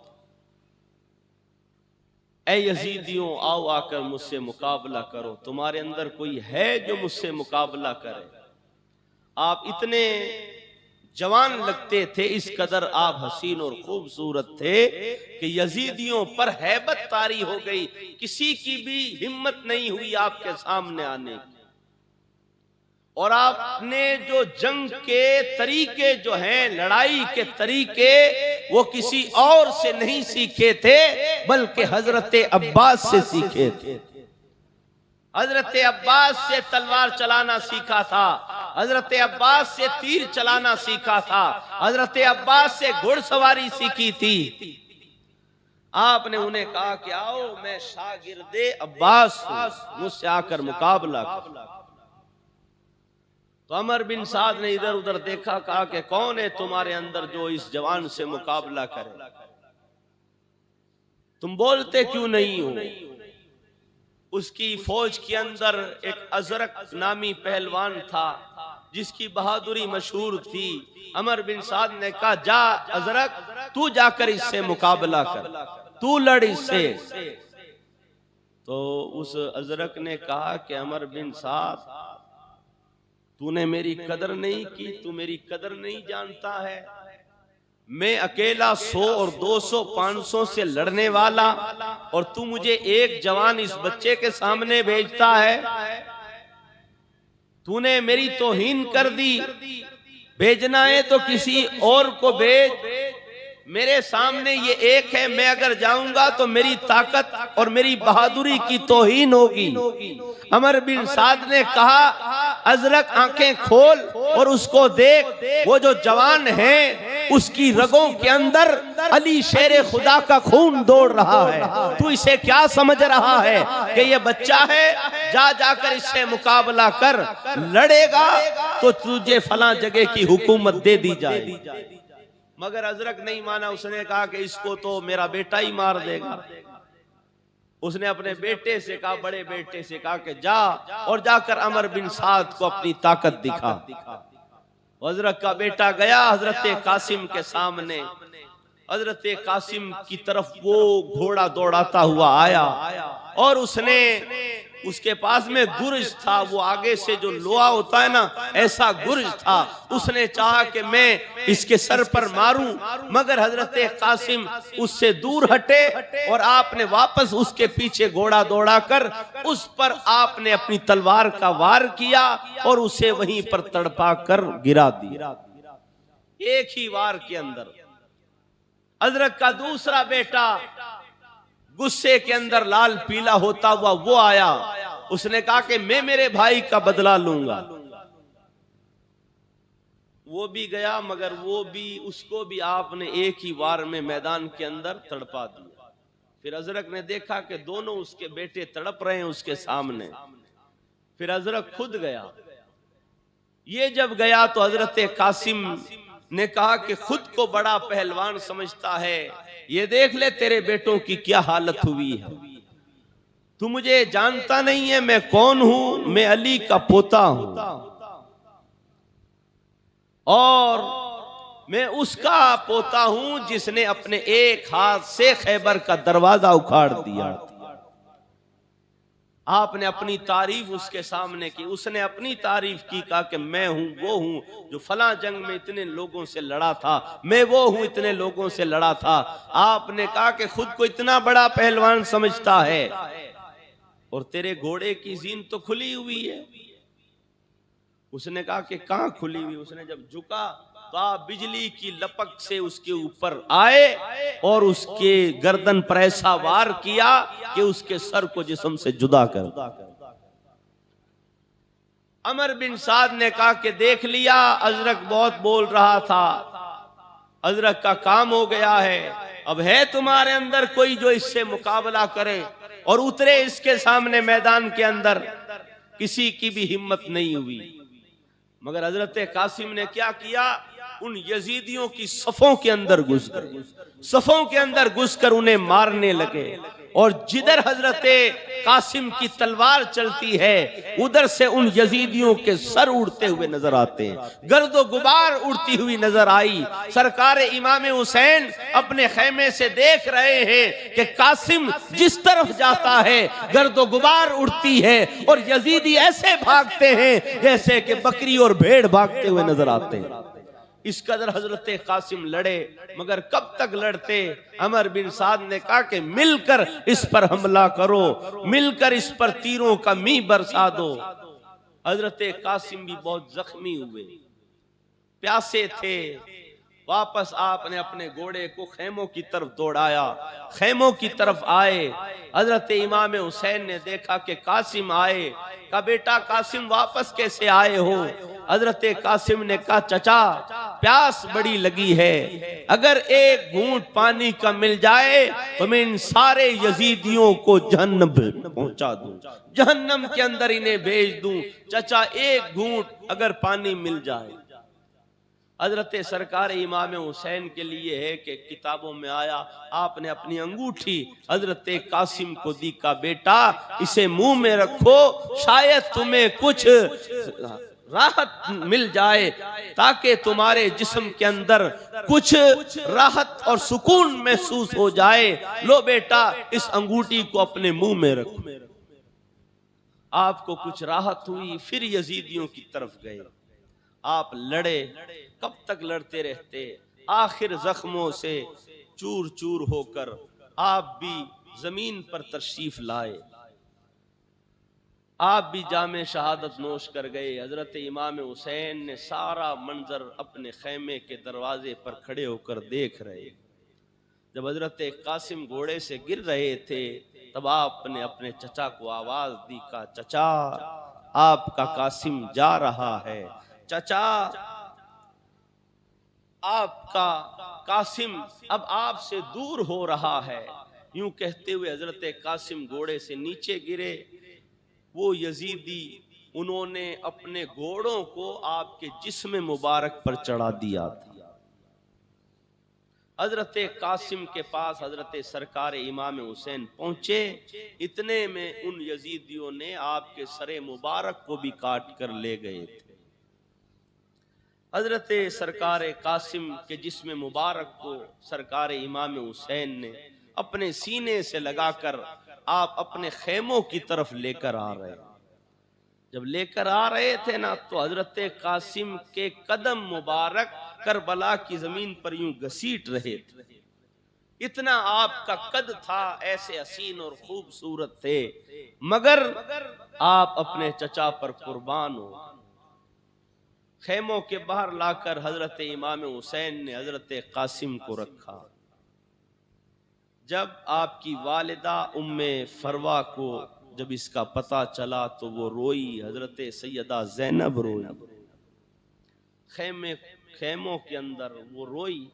ऐ यजीदियों, आओ आकर मुझसे मुकाबला करो। तुम्हारे अंदर कोई है जो मुझसे मुकाबला करे? आप इतने जवान लगते थे, इस कदर आप हसीन और खूबसूरत थे कि यजीदियों पर हैबत तारी हो गई, किसी की भी हिम्मत नहीं हुई आपके सामने आने की। और आपने जो जंग के तरीके जो हैं, लड़ाई के तरीके, वो किसी और से नहीं सीखे थे बल्कि हजरत अब्बास से सीखे थे। हजरत अब्बास से तलवार चलाना सीखा था, हजरत अब्बास से तीर चलाना सीखा था, हजरत अब्बास से घुड़सवारी सीखी थी। आपने उन्हें कहा कि आओ मैं शागिर्दे अब्बास हूं, मुझसे आकर मुकाबला कर। तो अमर बिन साद ने इधर उधर देखा, कहा कि कौन है तुम्हारे अंदर जो इस जवान से मुकाबला करे? तुम बोलते क्यों नहीं हो? उसकी फौज के अंदर एक अजरक नामी पहलवान था जिसकी बहादुरी मशहूर थी। अमर बिन साद ने कहा, जा अजरक, तू जाकर इससे मुकाबला कर, तू लड़ इससे। तो उस अजरक ने कहा कि अमर बिन साद, तूने मेरी कदर नहीं की, तू मेरी कदर नहीं जानता है। मैं अकेला 100 और 200 500 से लड़ने वाला, और तू मुझे एक जवान इस बच्चे के सामने भेजता है। तूने मेरी तौहीन कर दी, भेजना है तो किसी और को भेज। मेरे सामने ये एक है, मैं अगर जाऊंगा तो मेरी ताकत और मेरी बहादुरी की तौहीन होगी। अमर बिन साद ने कहा, अजरक आंखें खोल और उसको देख, वो जो जवान है उसकी रगों के अंदर अली शेर खुदा का खून दौड़ रहा है। तू इसे क्या समझ रहा है कि ये बच्चा है? जा जाकर इससे मुकाबला कर, लड़ेगा तो तुझे फलां जगह की हुकूमत दे दी जाए। मगर अजरक नहीं माना, उसने कहा कि इसको तो मेरा बेटा ही मार देगा। उसने अपने बेटे से कहा, बड़े बेटे से कहा कि जा और जाकर अमर बिन साद को अपनी ताकत दिखा। हजरत का बेटा गया हजरत कासिम के सामने। हजरत कासिम की तरफ वो घोड़ा दौड़ाता हुआ आया और उसने, उसके पास में गुर्ज था, वो आगे से जो लोहा होता है ना, ऐसा गुर्ज था। उसने चाहा कि मैं इसके सर पर मारूं, मगर हजरत कासिम उससे दूर हटे और आपने वापस उसके पीछे घोड़ा दौड़ाकर उस पर आपने अपनी तलवार का वार किया और उसे वहीं पर तड़पा कर गिरा दिया, एक ही वार के अंदर। हजरत का दूसरा बेटा गुस्से के अंदर लाल पीला होता हुआ वो आया। उसने कहा कि मैं मेरे भाई का बदला लूंगा। वो भी गया, मगर वो भी, उसको भी आपने एक ही वार में मैदान के अंदर तड़पा दिया। फिर अजरक ने देखा कि दोनों उसके बेटे तड़प रहे हैं उसके सामने। फिर अजरक खुद गया। ये जब गया तो हजरत कासिम ने कहा कि खुद को बड़ा पहलवान समझता है, ये देख ले तेरे बेटों की क्या हालत हुई है। तू मुझे जानता नहीं है मैं कौन हूं, मैं अली का पोता हूं और मैं उसका पोता हूं जिसने अपने एक हाथ से खैबर का दरवाजा उखाड़ दिया। आपने अपनी तारीफ उसके सामने की, उसने अपनी तारीफ की, कहा कि मैं हूं वो हूं जो फलां जंग में इतने लोगों से लड़ा था, मैं वो हूं इतने लोगों से लड़ा था। आपने कहा कि खुद को इतना बड़ा पहलवान समझता है और तेरे घोड़े की जीन तो खुली हुई है। उसने कहा कि कहां खुली हुई? उसने जब झुका तो आप बिजली की लपक से उसके ऊपर आए और उसके गर्दन पर ऐसा वार किया कि उसके सर को जिस्म से जुदा कर। अमर बिन साद ने कहा कि देख लिया, अजरक बहुत बोल रहा था, अजरक का काम हो गया है। अब है तुम्हारे अंदर कोई जो इससे मुकाबला करे और उतरे इसके सामने मैदान के अंदर? किसी की भी हिम्मत नहीं हुई। मगर हजरत कासिम ने क्या किया, उन यजीदियों की सफों के अंदर घुस गए, सफों के अंदर घुसकर उन्हें मारने लगे। और जिधर हजरत कासिम की तलवार चलती है उधर से उन यजीदियों के सर उड़ते हुए नजर आते हैं, गर्दो गुबार उड़ती हुई नजर आई। सरकार इमाम हुसैन अपने खेमे से देख रहे हैं कि कासिम जिस तरफ जाता है गर्दो गुबार उड़ती है और यजीदी ऐसे भागते हैं जैसे कि बकरी और भेड़ भागते हुए नजर आते हैं। इस कदर हजरत कासिम लड़े, मगर कब तक लड़ते। अमर बिन साद ने कहा कि मिलकर इस पर हमला करो, मिलकर इस पर तीरों का मी बरसा दो। हजरत कासिम भी बहुत जख्मी हुए, प्यासे थे। वापस आपने अपने घोड़े को खेमों की तरफ दौड़ाया, खेमों की तरफ आए। हजरत इमाम हुसैन ने देखा कि कासिम आए। कहा बेटा कासिम वापस कैसे आए हो। हजरत कासिम ने कहा चचा प्यास बड़ी लगी है, अगर एक घूंट पानी का मिल जाए तो मैं इन सारे यजीदियों को जहन्नम पहुंचा दूं, जहन्नम के अंदर इन्हें भेज दूं। चचा एक घूंट अगर पानी मिल जाए। हजरत सरकार इमाम हुसैन के लिए है कि किताबों में आया, आपने अपनी अंगूठी हजरत कासिम को दी, का बेटा इसे मुंह में रखो, शायद तुम्हें कुछ राहत मिल जाए, ताकि तुम्हारे जिस्म के अंदर कुछ राहत और सुकून महसूस हो जाए। लो बेटा इस अंगूठी को अपने मुंह में रखो। आपको कुछ राहत हुई, फिर यजीदियों की तरफ गए। आप लड़े, कब तक लड़ते रहते। आखिर जख्मों से चूर चूर होकर आप भी जमीन पर तशरीफ लाए, आप भी जामे शहादत नोश कर गए। हजरत इमाम हुसैन ने सारा मंजर अपने खेमे के दरवाजे पर खड़े होकर देख रहे। जब हजरत कासिम घोड़े से गिर रहे थे तब आपने अपने चचा को आवाज दी, का चचा आपका कासिम जा रहा है, चचा आपका कासिम अब आपसे दूर हो रहा है। यूं कहते हुए हजरत कासिम घोड़े से नीचे गिरे। वो यजीदी उन्होंने अपने घोड़ों को आपके जिस्म मुबारक पर चढ़ा दिया था। हजरत कासिम के पास हजरत सरकार इमाम हुसैन पहुंचे, इतने में उन यजीदियों ने आपके सरे मुबारक को भी काट कर ले गए थे। हजरत सरकार कासिम के जिस्म मुबारक को सरकार इमाम हुसैन ने अपने सीने से लगाकर आप अपने खेमों की तरफ लेकर आ रहे। जब लेकर आ रहे थे ना तो हजरत कासिम के कदम मुबारक करबला की जमीन पर यूं घसीट रहे थे। इतना आपका कद था, ऐसे हसीन और खूबसूरत थे, मगर आप अपने चचा पर कुर्बान हो। खेमों के बाहर लाकर हजरत इमाम हुसैन ने हजरत कासिम को रखा। जब आपकी वालिदा उम्मे फरवा को जब इसका पता चला तो वो रोई, हजरत सैयदा ज़ैनब रोई, खेमों के अंदर वो रोई।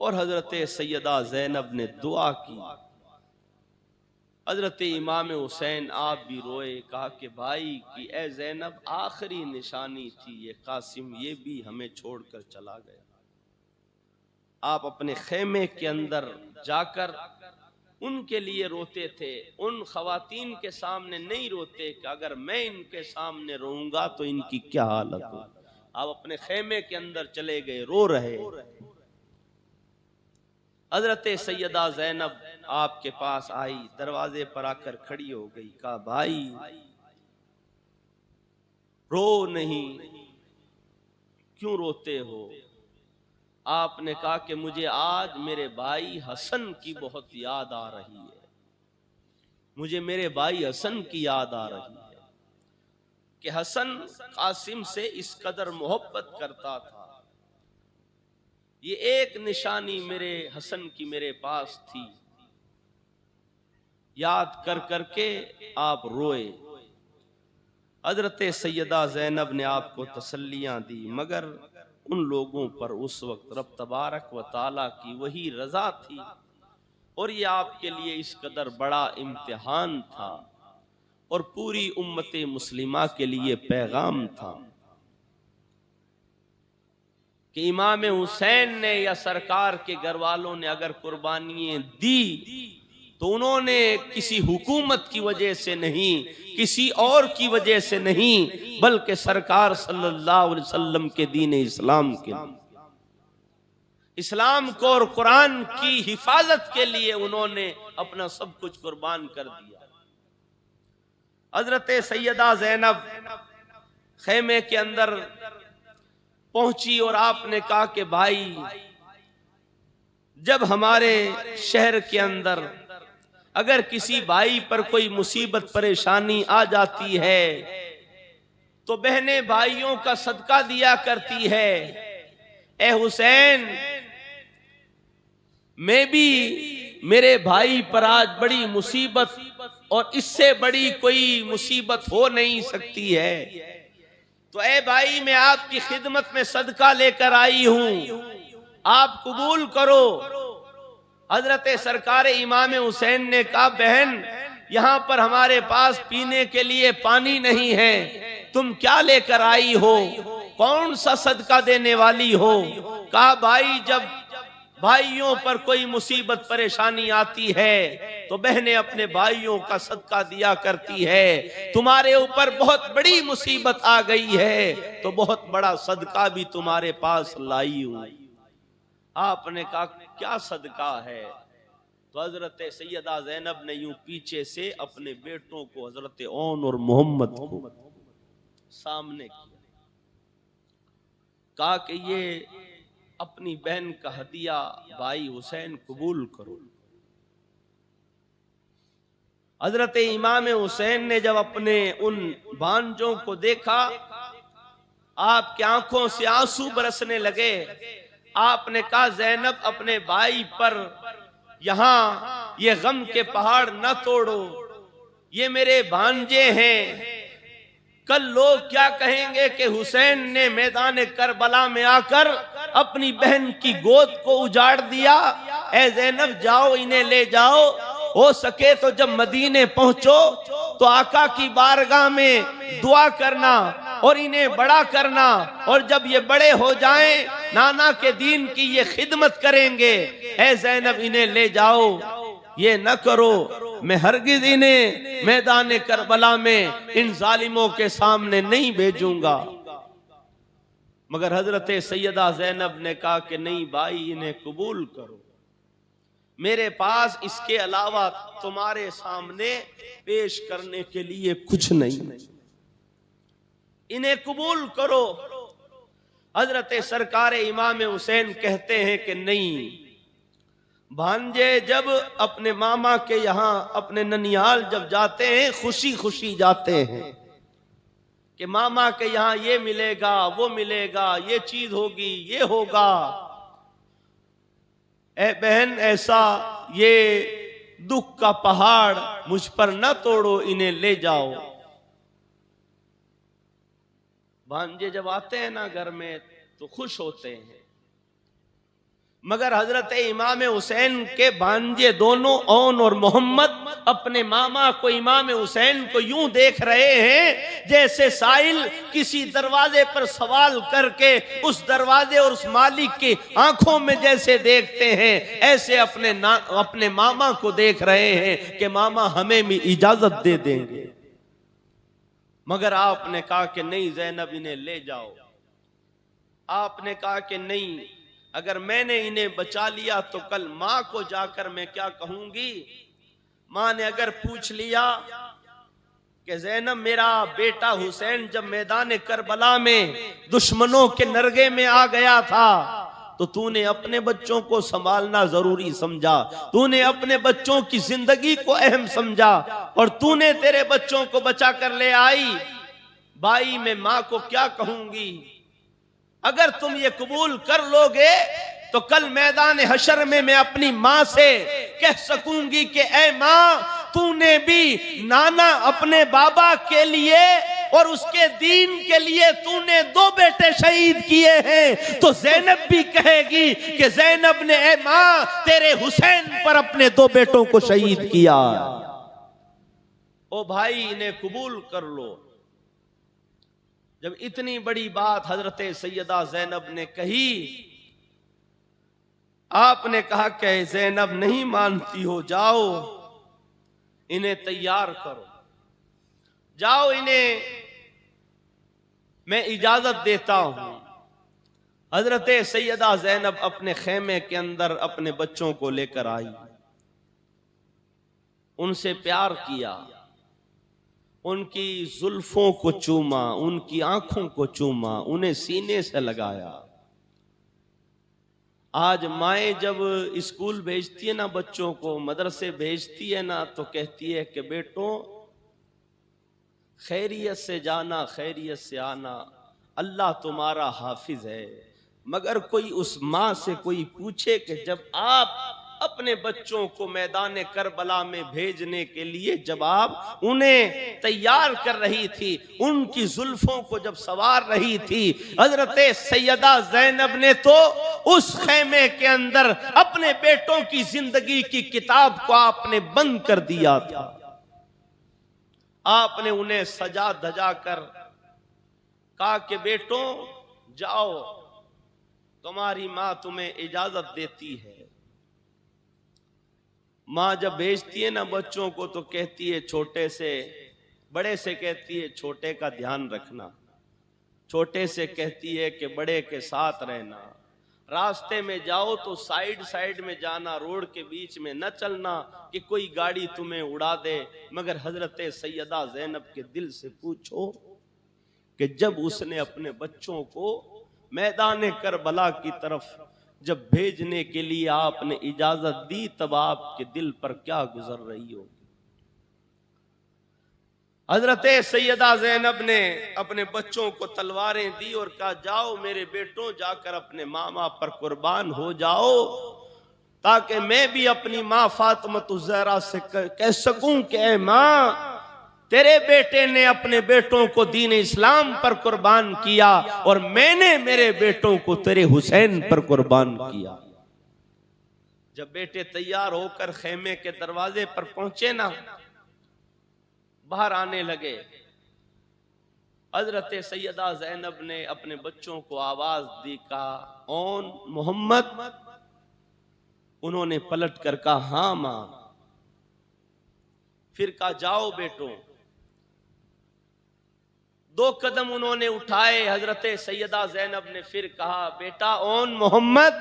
और हजरत सैयदा ज़ैनब ने दुआ की। हजरत इमाम हुसैन आप भी रोए, कहा कि भाई की ए ज़ैनब आखिरी निशानी थी, ये कासिम ये भी हमें छोड़कर चला गया। आप अपने खेमे के अंदर जाकर उनके लिए रोते थे, उन खवातीन के सामने नहीं रोते कि अगर मैं इनके सामने रोऊंगा तो इनकी क्या हालत हो। आप अपने खेमे के अंदर चले गए, रो रहे। हजरत सैयदा ज़ैनब आपके पास आई, दरवाजे पर आकर खड़ी हो गई, कहा भाई रो नहीं, क्यों रोते हो। आपने कहा कि मुझे आज मेरे भाई हसन की बहुत याद आ रही है, मुझे मेरे भाई हसन की याद आ रही है कि हसन कासिम से इस कदर मोहब्बत करता था। ये एक निशानी मेरे हसन की मेरे पास थी। याद कर करके आप रोए। हजरत सैयदा ज़ैनब ने आपको तसल्लियां दी, मगर उन लोगों पर उस वक्त रब तबारक व ताला की वही रजा थी और ये आपके लिए इस कदर बड़ा इम्तिहान था। और पूरी उम्मत मुस्लिमा के लिए पैगाम था कि इमाम हुसैन ने या सरकार के घर वालों ने अगर कुर्बानियां दी तो उन्होंने किसी हुकूमत की वजह से नहीं, किसी और की वजह से नहीं, बल्कि सरकार सल्लल्लाहु अलैहि वसल्लम के दीन इस्लाम के लिए, इस्लाम को और कुरान की हिफाजत के लिए उन्होंने अपना सब कुछ कुर्बान कर दिया। हजरत सैयदा ज़ैनब खेमे के अंदर पहुंची और आपने कहा कि भाई, जब हमारे शहर के अंदर अगर किसी भाई पर कोई मुसीबत परेशानी आ जाती है तो बहनें भाइयों का सदका दिया करती है। ए हुसैन, मैं भी, मेरे भाई पर आज बड़ी मुसीबत और इससे बड़ी कोई मुसीबत हो नहीं सकती है, तो ए भाई, मैं आपकी खिदमत में सदका लेकर आई हूं, आप कबूल करो। हजरत सरकार इमाम हुसैन ने कहा, बहन, यहां पर हमारे पास पीने के लिए पानी नहीं है, तुम क्या लेकर आई हो, कौन सा सदका देने वाली हो? कहा, भाई, जब भाइयों पर कोई मुसीबत परेशानी आती है तो बहनें अपने भाइयों का सदका दिया करती है, तुम्हारे ऊपर बहुत बड़ी मुसीबत आ गई है तो बहुत बड़ा सदका भी तुम्हारे पास लाई हूं। आपने कहा, क्या सदका है? तो हजरत सैयदा ज़ैनब ने यूं पीछे से अपने बेटों को, हजरत ओन और मोहम्मद को सामने किया, कहा कि ये अपनी बहन का हदिया भाई हुसैन कबूल करो। हजरत इमाम हुसैन ने जब अपने उन भांजों को देखा, आपकी आंखों से आंसू बरसने लगे। आपने कहा, ज़ैनब, अपने भाई पर यहां ये गम के पहाड़ न तोड़ो, ये मेरे भांजे हैं, कल लोग क्या कहेंगे कि हुसैन ने मैदान करबला में आकर अपनी बहन की गोद को उजाड़ दिया। ए ज़ैनब, जाओ, इन्हें ले जाओ, हो सके तो जब मदीने पहुंचो तो आका की बारगाह में दुआ करना और इन्हें बड़ा करना, और जब ये बड़े हो जाएं नाना के दीन की ये खिदमत करेंगे। ए ज़ैनब, इन्हें ले जाओ, ये न करो, मैं हरगिज इन्हें मैदान करबला में इन जालिमों के सामने नहीं भेजूंगा। मगर हजरत सैयदा ज़ैनब ने कहा कि नहीं भाई, इन्हें कबूल करो, मेरे पास इसके अलावा तुम्हारे सामने पेश करने के लिए कुछ नहीं, इन्हें कबूल करो। हजरत सरकार इमाम हुसैन कहते हैं कि नहीं, भांजे जब अपने मामा के यहाँ, अपने ननिहाल जब जाते हैं, खुशी खुशी जाते हैं कि मामा के यहाँ ये मिलेगा, वो मिलेगा, ये चीज होगी, ये होगा। ए बहन, ऐसा ये दुख का पहाड़ मुझ पर न तोड़ो, इन्हें ले जाओ। भांजे जब आते हैं ना घर में तो खुश होते हैं, मगर हजरत इमाम हुसैन के भांजे दोनों, ओन और मोहम्मद, अपने मामा को, इमाम हुसैन को यूं देख रहे हैं जैसे साइल किसी दरवाजे पर सवाल करके उस दरवाजे और उस मालिक की आंखों में जैसे देखते हैं, ऐसे अपने मामा को देख रहे हैं कि मामा हमें भी इजाजत दे देंगे। मगर आपने कहा कि नहीं ज़ैनब, इन्हें ले जाओ। आपने कहा कि नहीं, अगर मैंने इन्हें बचा लिया तो कल माँ को जाकर मैं क्या कहूंगी? माँ ने अगर पूछ लिया कि ज़ैनब, मेरा बेटा हुसैन जब मैदान करबला में दुश्मनों के नरगे में आ गया था तो तूने अपने बच्चों को संभालना जरूरी समझा, तूने अपने बच्चों की जिंदगी को अहम समझा और तूने तेरे बच्चों को बचा कर ले आई। भाई, मैं माँ को क्या कहूंगी? अगर तुम ये कबूल कर लोगे तो कल मैदान हशर में मैं अपनी माँ से कह सकूंगी कि ए माँ, तूने भी नाना अपने बाबा के लिए और उसके दीन के लिए तूने 2 बेटे शहीद किए हैं। तो ज़ैनब भी कहेगी कि ज़ैनब ने ए माँ तेरे हुसैन पर अपने 2 बेटों को शहीद किया। ओ भाई इन्हें कबूल कर लो। जब इतनी बड़ी बात हजरत सैयदा ज़ैनब ने कही, आपने कहा कि ज़ैनब नहीं मानती हो, जाओ इन्हें तैयार करो, जाओ इन्हें मैं इजाजत देता हूं। हजरत सैयदा ज़ैनब अपने खेमे के अंदर अपने बच्चों को लेकर आई, उनसे प्यार किया, उनकी जुल्फों को चूमा, उनकी आंखों को चूमा, उन्हें सीने से लगाया। आज माएँ जब स्कूल भेजती है ना, बच्चों को मदरसे भेजती है ना, तो कहती है कि बेटों खैरियत से जाना, खैरियत से आना, अल्लाह तुम्हारा हाफिज है। मगर कोई उस माँ से कोई पूछे कि जब आप अपने बच्चों को मैदान करबला में भेजने के लिए जब आप उन्हें तैयार कर रही थी, उनकी जुल्फों को जब सवार रही थी, हजरत सैयदा ज़ैनब ने तो उस खेमे के अंदर अपने बेटों की जिंदगी की किताब को आपने बंद कर दिया था। आपने उन्हें सजा धजा कर कहा कि बेटों जाओ, तुम्हारी मां तुम्हें इजाजत देती है। माँ जब भेजती है ना बच्चों को तो कहती है छोटे से, बड़े से कहती है छोटे का ध्यान रखना, छोटे से कहती है कि बड़े के साथ रहना, रास्ते में जाओ तो साइड साइड में जाना, रोड के बीच में न चलना कि कोई गाड़ी तुम्हें उड़ा दे। मगर हजरत सैयदा ज़ैनब के दिल से पूछो कि जब उसने अपने बच्चों को मैदान करबला की तरफ जब भेजने के लिए आपने इजाजत दी, तब आपके दिल पर क्या गुजर रही हो। हजरत सैयदा ज़ैनब ने अपने बच्चों को तलवारें दी और कहा जाओ मेरे बेटों, जाकर अपने मामा पर कुर्बान हो जाओ, ताकि मैं भी अपनी माँ फातिमा ज़हरा से कह सकूं कि ऐ माँ, तेरे बेटे ने अपने बेटों को दीन इस्लाम पर कुर्बान किया और मैंने मेरे बेटों को तेरे हुसैन पर कुर्बान किया। जब बेटे तैयार होकर खेमे के दरवाजे पर पहुंचे ना, बाहर आने लगे, हजरत सैयदा ज़ैनब ने अपने बच्चों को आवाज दी, कहा ओन मोहम्मद। उन्होंने पलट कर कहा हाँ मां। फिर कहा जाओ बेटों। 2 कदम उन्होंने उठाए, हजरत सैयदा ज़ैनब ने फिर कहा बेटा ओन मोहम्मद।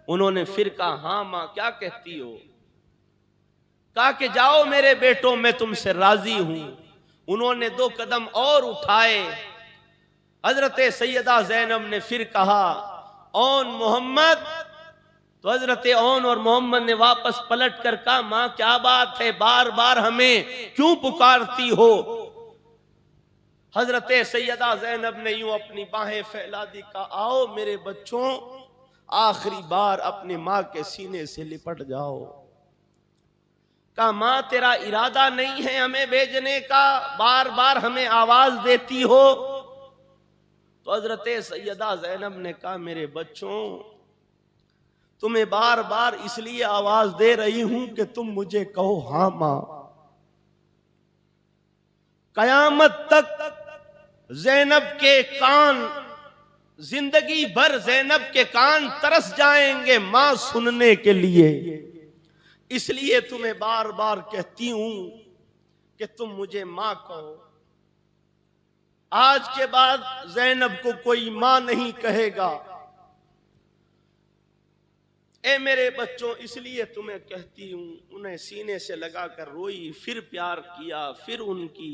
उन्होंने फिर कहा हाँ मां, क्या कहती हो। कहा कि जाओ मेरे बेटों, मैं तुमसे राजी हूं। उन्होंने 2 कदम और उठाए, हजरत सैयदा ज़ैनब ने फिर कहा ओन मोहम्मद। तो हजरत ओन और मोहम्मद ने वापस पलट कर कहा मां क्या बात है, बार बार हमें क्यों पुकारती हो। हजरत सैयदा ज़ैनब ने यूं अपनी बाहें फैला दी, कहा आओ मेरे बच्चों, आखिरी बार अपनी मां के सीने से लिपट जाओ। कहा मां तेरा इरादा नहीं है हमें भेजने का, बार बार हमें आवाज देती हो। तो हजरत सैयदा ज़ैनब ने कहा मेरे बच्चों, तुम्हें बार बार इसलिए आवाज दे रही हूं कि तुम मुझे कहो हाँ मां। कयामत तक ज़ैनब के कान, जिंदगी भर ज़ैनब के कान तरस जाएंगे मां सुनने के लिए। इसलिए तुम्हें बार बार कहती हूं कि तुम मुझे मां कहो। आज के बाद ज़ैनब को कोई मां नहीं कहेगा। ए मेरे बच्चों, इसलिए तुम्हें कहती हूं। उन्हें सीने से लगाकर रोई, फिर प्यार किया, फिर उनकी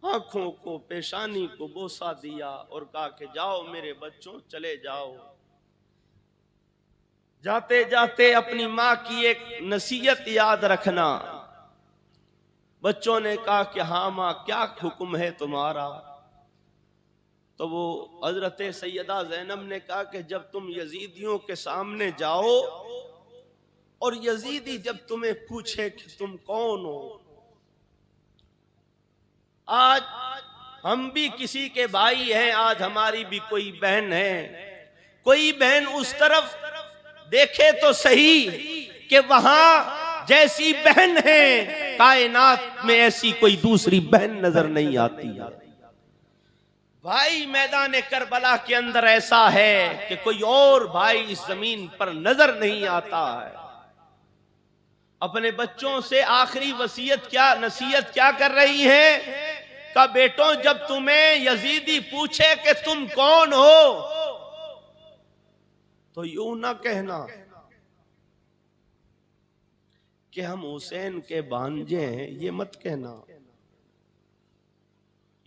आंखों को, पेशानी को बोसा दिया और कहा कि जाओ मेरे बच्चों, चले जाओ। जाते जाते अपनी मां की एक नसीहत याद रखना। बच्चों ने कहा कि हाँ मां, क्या हुक्म है तुम्हारा। तो वो हजरत सैयदा ज़ैनब ने कहा कि जब तुम यजीदियों के सामने जाओ और यजीदी जब तुम्हें पूछे कि तुम कौन हो। आज हम भी किसी के भाई हैं, आज हमारी भी कोई बहन है। कोई बहन उस तरफ देखे तो सही कि वहां जैसी बहन है कायनात में ऐसी कोई दूसरी बहन नजर नहीं आती है। भाई मैदान करबला के अंदर ऐसा है कि कोई और भाई इस जमीन पर नजर नहीं आता है। अपने बच्चों से आखिरी वसीयत क्या, नसीहत क्या कर रही है? का बेटों, जब तुम्हें यजीदी पूछे कि तुम कौन हो, तो यूं ना कहना कि हम हुसैन के भांजे हैं, ये मत कहना।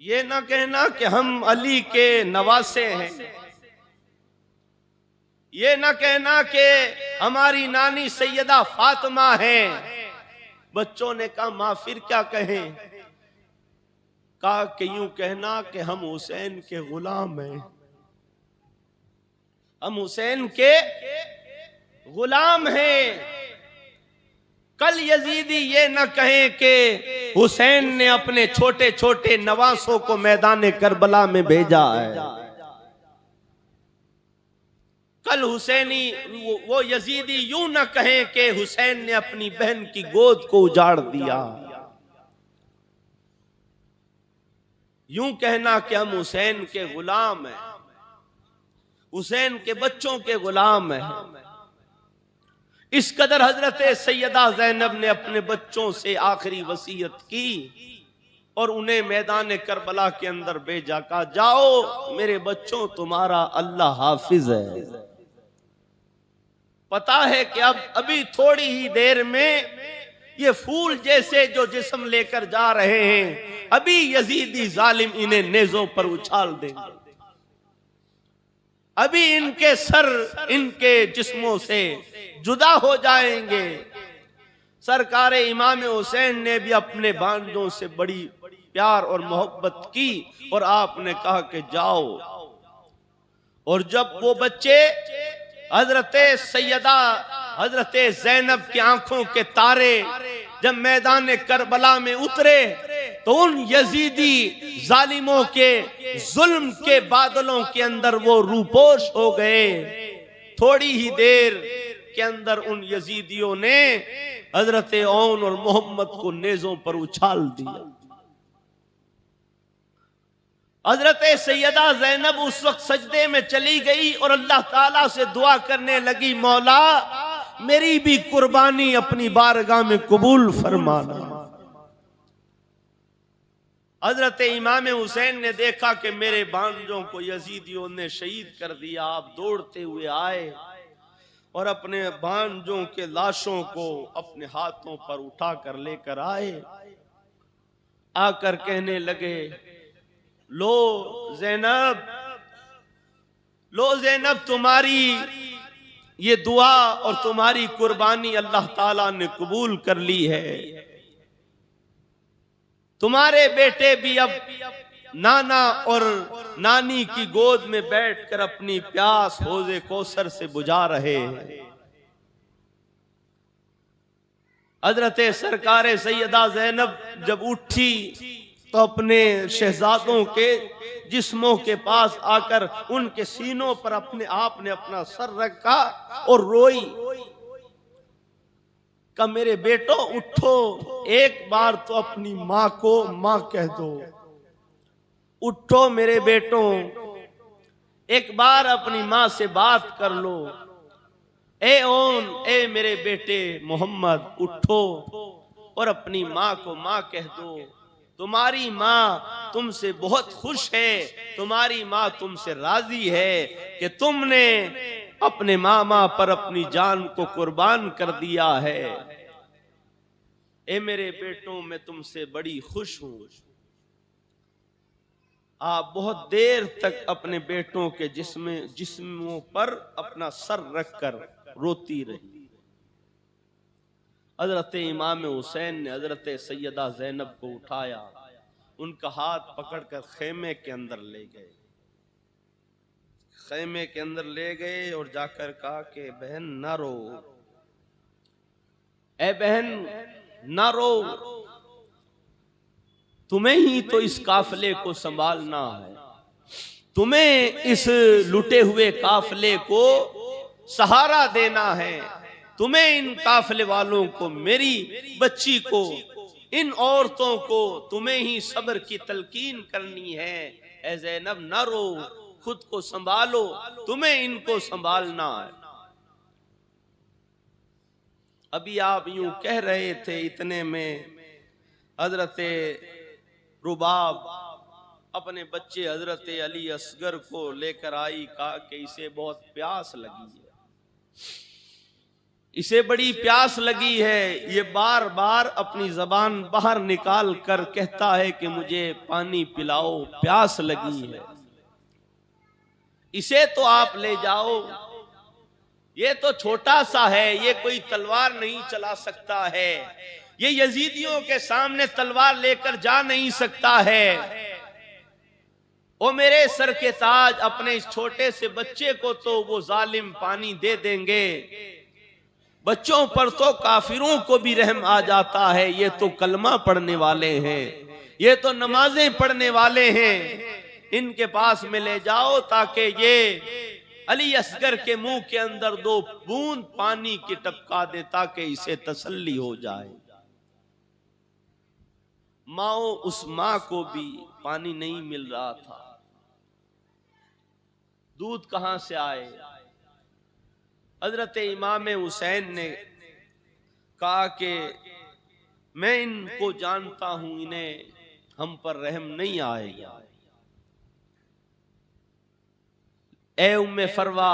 ये ना कहना कि हम अली के नवासे हैं। ये ना कहना कि हमारी नानी सैयदा फातिमा है। बच्चों ने कहा मां फिर क्या कहें? कहा कि यूं कहना कि हम हुसैन के गुलाम हैं, हम हुसैन के गुलाम हैं। कल यजीदी ये न कहें कि हुसैन ने अपने छोटे छोटे नवासों को मैदान करबला में भेजा है। कल हुसैनी वो यजीदी यूं न कहें कि हुसैन ने अपनी बहन की गोद को उजाड़ दिया। यूं कहना कि हम हुसैन के गुलाम हैं, हुसैन के बच्चों के गुलाम हैं। इस कदर हजरत सैयदा ज़ैनब ने अपने बच्चों से आखिरी वसीयत की और उन्हें मैदान करबला के अंदर भेजा। कहा जाओ मेरे बच्चों, तुम्हारा अल्लाह हाफिज है। पता है कि अब अभी थोड़ी ही देर में ये फूल जैसे जो जिस्म लेकर जा रहे हैं, अभी यजीदी जालिम इन्हें नेज़ों पर उछाल देंगे। अभी इनके सर इनके जिस्मों से जुदा हो जाएंगे। सरकार इमाम हुसैन ने भी अपने भांजों से बड़ी प्यार और मोहब्बत की और आपने कहा कि जाओ। और जब वो बच्चे हजरत सैयदा हजरत ज़ैनब की आंखों के तारे जब मैदान करबला में उतरे, तो उन यजीदी जालिमों के जुल्म के बादलों के अंदर वो रूपोश हो गए। थोड़ी ही देर के अंदर उन यजीदियों ने हजरत ओन और मोहम्मद को नेज़ों पर उछाल दिया। हजरत सैयदा ज़ैनब उस वक्त सजदे में चली गई और अल्लाह ताला से दुआ करने लगी, मौला मेरी भी कुर्बानी अपनी बारगाह में कबूल फरमाना। हजरत इमाम हुसैन ने देखा कि मेरे भांजों को यजीदियों ने शहीद कर दिया। आप दौड़ते हुए आए और अपने भांजों के लाशों को अपने हाथों पर उठा कर लेकर आए। आकर कहने लगे, लो ज़ैनब, लो ज़ैनब, तुम्हारी ये दुआ और तुम्हारी कुर्बानी अल्लाह ताला ने कबूल कर ली है। तुम्हारे बेटे भी अब नाना और नानी की गोद में बैठकर अपनी प्यास हौज़े कौसर से बुझा रहे हैं। हजरत सरकार सैयदा ज़ैनब जब उठी तो अपने शहजादों के जिस्मों के पास आकर उनके सीनों पर अपने आप ने अपना सर रखा और रोई। का मेरे बेटो उठो, एक बार तो अपनी माँ को माँ कह दो। उठो मेरे बेटों, एक बार अपनी माँ से बात कर लो। ए ओन, ए मेरे बेटे मोहम्मद, उठो और अपनी माँ को माँ कह दो। तुम्हारी माँ तुमसे बहुत खुश है, तुम्हारी माँ तुमसे राजी है कि तुमने अपने मामा पर अपनी जान को कुर्बान कर दिया है। ए मेरे बेटों, मैं तुमसे बड़ी खुश हूं। आप बहुत देर तक अपने बेटों के जिस्मों पर अपना सर रखकर रोती रही। हजरत इमाम हुसैन ने हजरत सैयदा ज़ैनब को उठाया, उनका हाथ पकड़कर खेमे के अंदर ले गए। खेमे के अंदर ले गए और जाकर कहा कि बहन ना रो, ए बहन ना रो, तुम्हें ही तो इस काफिले को संभालना है, तुम्हें इस लुटे हुए काफिले को सहारा देना है, तुम्हें इन काफिले वालों को, मेरी बच्ची को इन औरतों को तुम्हें ही सब्र की तलकीन करनी है। ऐ ज़ैनब न रो, खुद को संभालो, तुम्हें इनको संभालना है। अभी आप यूं कह रहे थे, इतने में हजरत रुबाब अपने बच्चे हजरत अली असगर को लेकर आई। कहा कि इसे बहुत प्यास लगी है, इसे बड़ी प्यास लगी है। ये बार बार अपनी जबान बाहर निकाल कर कहता है कि मुझे पानी पिलाओ, प्यास लगी है। इसे तो आप ले जाओ, ये तो छोटा सा है, ये कोई तलवार नहीं चला सकता है, ये यजीदियों के सामने तलवार लेकर जा नहीं सकता है। ओ मेरे सर के ताज, अपने इस छोटे से बच्चे को तो वो जालिम पानी दे देंगे। बच्चों पर तो काफिरों को भी रहम आ जाता है। ये तो कलमा पढ़ने वाले हैं, ये तो नमाजें पढ़ने वाले हैं। इनके पास में ले जाओ ताकि ये अली असगर के मुंह के अंदर 2 बूंद पानी की टपका दे, ताकि इसे तसल्ली हो जाए। माओ उस मां को भी पानी नहीं मिल रहा था, दूध कहां से आए। हजरत इमाम हुसैन ने कहा कि मैं इनको जानता हूं, इन्हें हम पर रहम नहीं आएगा। ए उम्मे फरवा,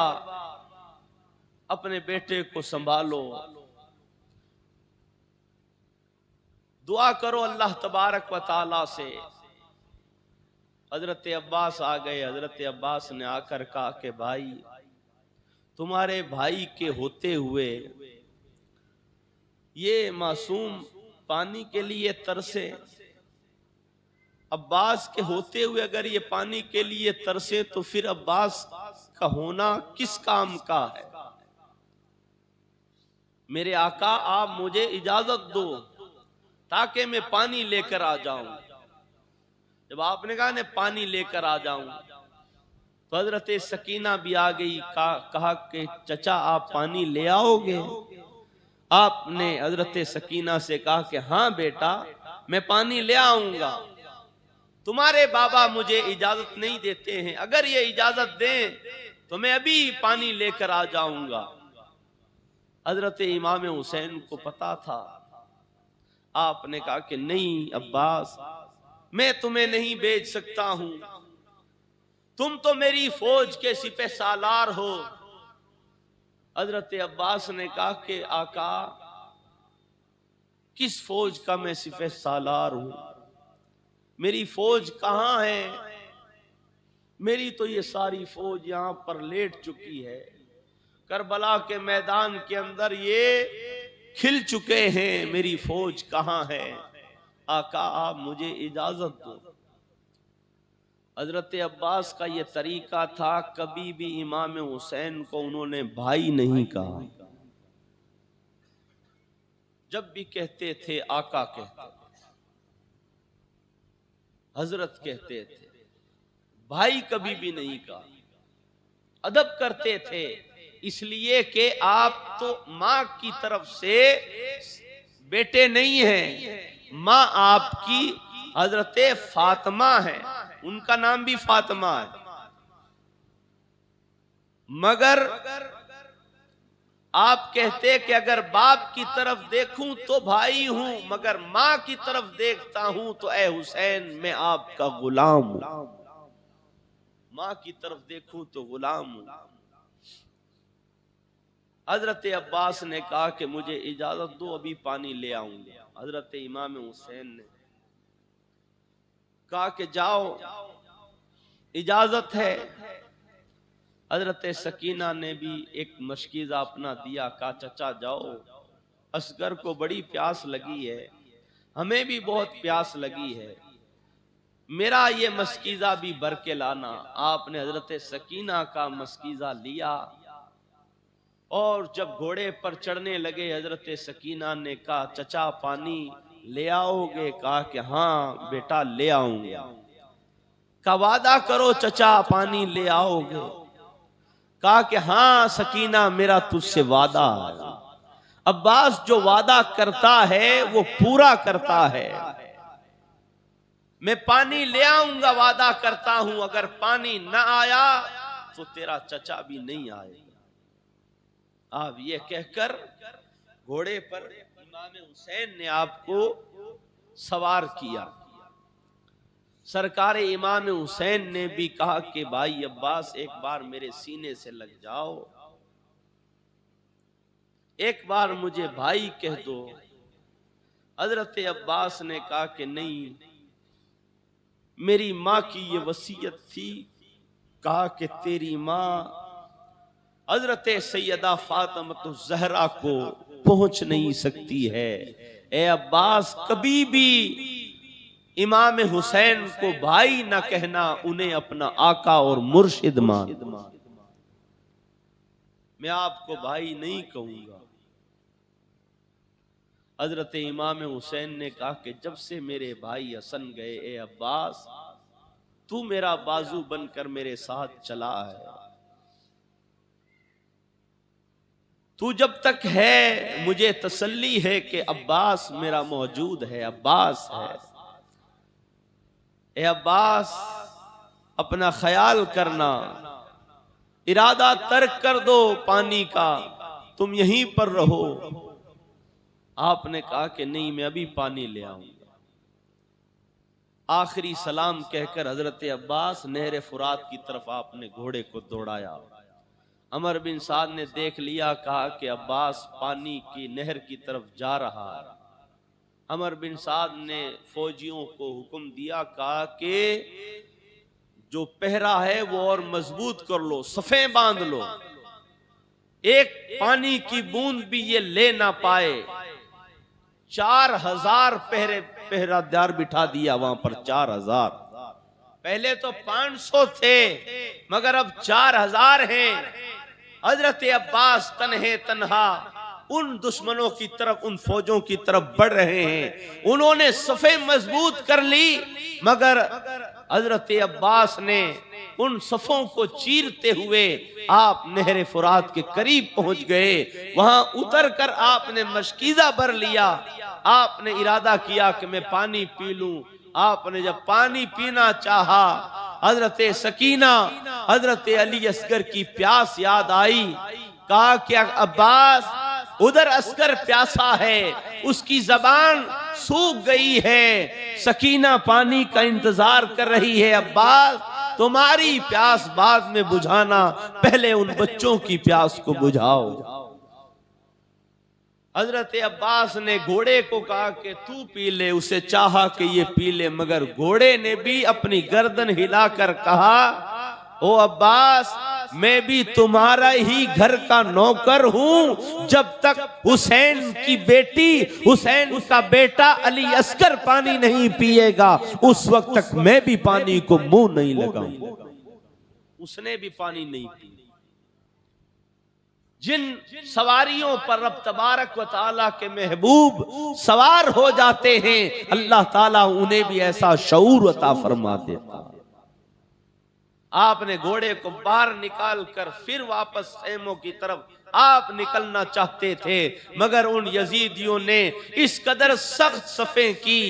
अपने बेटे को संभालो, दुआ करो अल्लाह तबारक व ताला से। हजरत अब्बास आ गए। हजरत अब्बास ने आकर कहा कि भाई, तुम्हारे भाई के होते हुए ये मासूम पानी के लिए तरसे। अब्बास के होते हुए अगर ये पानी के लिए तरसे तो फिर अब्बास का होना किस काम का है। मेरे आका, आप मुझे इजाजत दो ताकि मैं पानी लेकर आ जाऊं। जब आपने कहा ना पानी लेकर आ जाऊं, तो हजरत सकीना भी आ गई। कहा कि चचा आप पानी ले आओगे। आपने हजरत सकीना से कहा कि हाँ बेटा, मैं पानी ले आऊंगा। तुम्हारे बाबा मुझे इजाजत नहीं देते हैं, अगर ये इजाजत दें तो मैं अभी पानी लेकर आ जाऊंगा। हजरत इमाम हुसैन को पता था। आपने कहा कि नहीं अब्बास, मैं तुम्हें नहीं भेज सकता हूं, तुम तो मेरी फौज के सिपह सालार हो। हजरत अब्बास ने कहा कि आका, किस फौज का मैं सिपह सालार हूं, मेरी फौज कहां है। मेरी तो ये सारी फौज यहां पर लेट चुकी है, करबला के मैदान के अंदर ये खिल चुके हैं, मेरी फौज कहां है। आका आप मुझे इजाजत दो। हजरत अब्बास का ये तरीका था, कभी भी इमाम हुसैन को उन्होंने भाई नहीं कहा। जब भी कहते थे आका कहते थे, हजरत कहते थे, भाई कभी भी नहीं कहा। अदब करते थे, इसलिए कि आप तो मां की तरफ से बेटे नहीं हैं, मां आपकी हजरत फातिमा है, उनका नाम भी फातिमा है। मगर आप कहते कि अगर बाप की तरफ देखूं तो भाई हूं, मगर मां की तरफ देखता हूं तो ए हुसैन मैं आपका गुलाम हूं। मां की तरफ देखूं तो गुलाम हूं। हजरत अब्बास ने कहा कि मुझे इजाजत दो, अभी पानी ले आऊंगा। हजरत इमाम हुसैन ने कहा कि जाओ, इजाजत है। हजरत सकीना ने भी एक मशकीज़ा अपना दिया। कहा चचा जाओ, असगर को बड़ी प्यास लगी है, हमें भी बहुत प्यास लगी है, मेरा ये मशकीज़ा भी भर के लाना। आपने हजरत सकीना का मशकीज़ा लिया और जब घोड़े पर चढ़ने लगे, हजरत सकीना ने कहा चचा पानी ले आओगे। कहा कि हाँ बेटा ले आऊंगा। का वादा करो चचा पानी ले आओगे। कहा कि हाँ सकीना, मेरा तुझसे वादा है। अब्बास जो वादा करता है वो पूरा करता है। मैं पानी ले आऊंगा वादा करता हूं, अगर पानी न आया तो तेरा चचा भी नहीं आएगा। आप ये कहकर घोड़े पर इमाम हुसैन ने आपको सवार किया। सरकार इमाम हुसैन ने भी कहा कि भाई अब्बास एक बार मेरे सीने से लग जाओ, एक बार मुझे भाई कह दो। हजरत अब्बास ने कहा कि नहीं, मेरी माँ की ये वसीयत थी। कहा कि तेरी माँ हजरत सैयदा फातिमा ज़हरा को पहुंच नहीं सकती है। ए अब्बास, कभी भी इमाम हुसैन को भाई ना कहना, उन्हें अपना आका और मुर्शिद मान। मैं आपको भाई नहीं कहूंगा। हजरत इमाम हुसैन ने कहा कि जब से मेरे भाई हसन गए, ए अब्बास, तू मेरा बाजू बनकर मेरे साथ चला है। तू जब तक है मुझे तसल्ली है कि अब्बास मेरा मौजूद है, अब्बास है। ए अब्बास, अपना ख्याल करना, इरादा तर्क कर दो पानी का, तुम यहीं पर रहो। आपने कहा कि नहीं, मैं अभी पानी ले आऊंगा। आखिरी सलाम कहकर हजरत अब्बास नहर फुरात की तरफ आपने घोड़े को दौड़ाया। अमर बिन साद ने देख लिया, कहा कि अब्बास पानी की नहर की तरफ जा रहा है। अमर बिन साद ने फौजियों को हुक्म दिया, कहा कि जो पहरा है वो और मजबूत कर लो, सफ़े बांध लो, एक पानी की बूंद भी ये ले ना पाए। 4000 पहरादार बिठा दिया वहां पर। 4000, पहले तो 500 थे मगर अब 4000 हैं। हजरत अब्बास तन्हे तन्हा उन दुश्मनों की तरफ, उन फौजों की तरफ बढ़ रहे हैं। उन्होंने सफ़े मजबूत कर ली, मगर हजरत अब्बास ने उन सफ़ों को चीरते हुए आप नहर फुरात के करीब पहुंच गए। वहां उतर कर आपने मशकीज़ा भर लिया। आपने इरादा किया कि मैं पानी पी लूं। आपने जब पानी पीना चाहा, हजरत सकीना, हजरत अली असगर की प्यास याद आई। कहा कि अब्बास, उधर असगर प्यासा है, उसकी जबान सूख गई है, सकीना पानी का इंतजार कर रही है। अब्बास, तुम्हारी प्यास बाद में बुझाना, पहले उन बच्चों की प्यास को बुझाओ। हजरत अब्बास ने घोड़े को कहा कि तू पी ले, उसे चाहा कि ये पी ले, मगर घोड़े ने भी अपनी गर्दन हिलाकर कहा, ओ अब्बास, मैं भी तुम्हारा ही घर का नौकर हूं। जब तक हुसैन की बेटी, हुसैन का बेटा अली असगर पानी नहीं पिएगा, उस वक्त तक मैं भी पानी को मुंह नहीं लगाऊंगा। उसने भी पानी नहीं पी। जिन सवारियों पर रब तबारक व तआला के महबूब सवार हो जाते हैं, अल्लाह ताला उन्हें भी ऐसा शऊर अता फरमा देता। आपने घोड़े को बाहर निकाल कर फिर वापस खेमों की तरफ आप निकलना चाहते थे, मगर उन यजीदियों ने इस कदर सख्त सफ़े की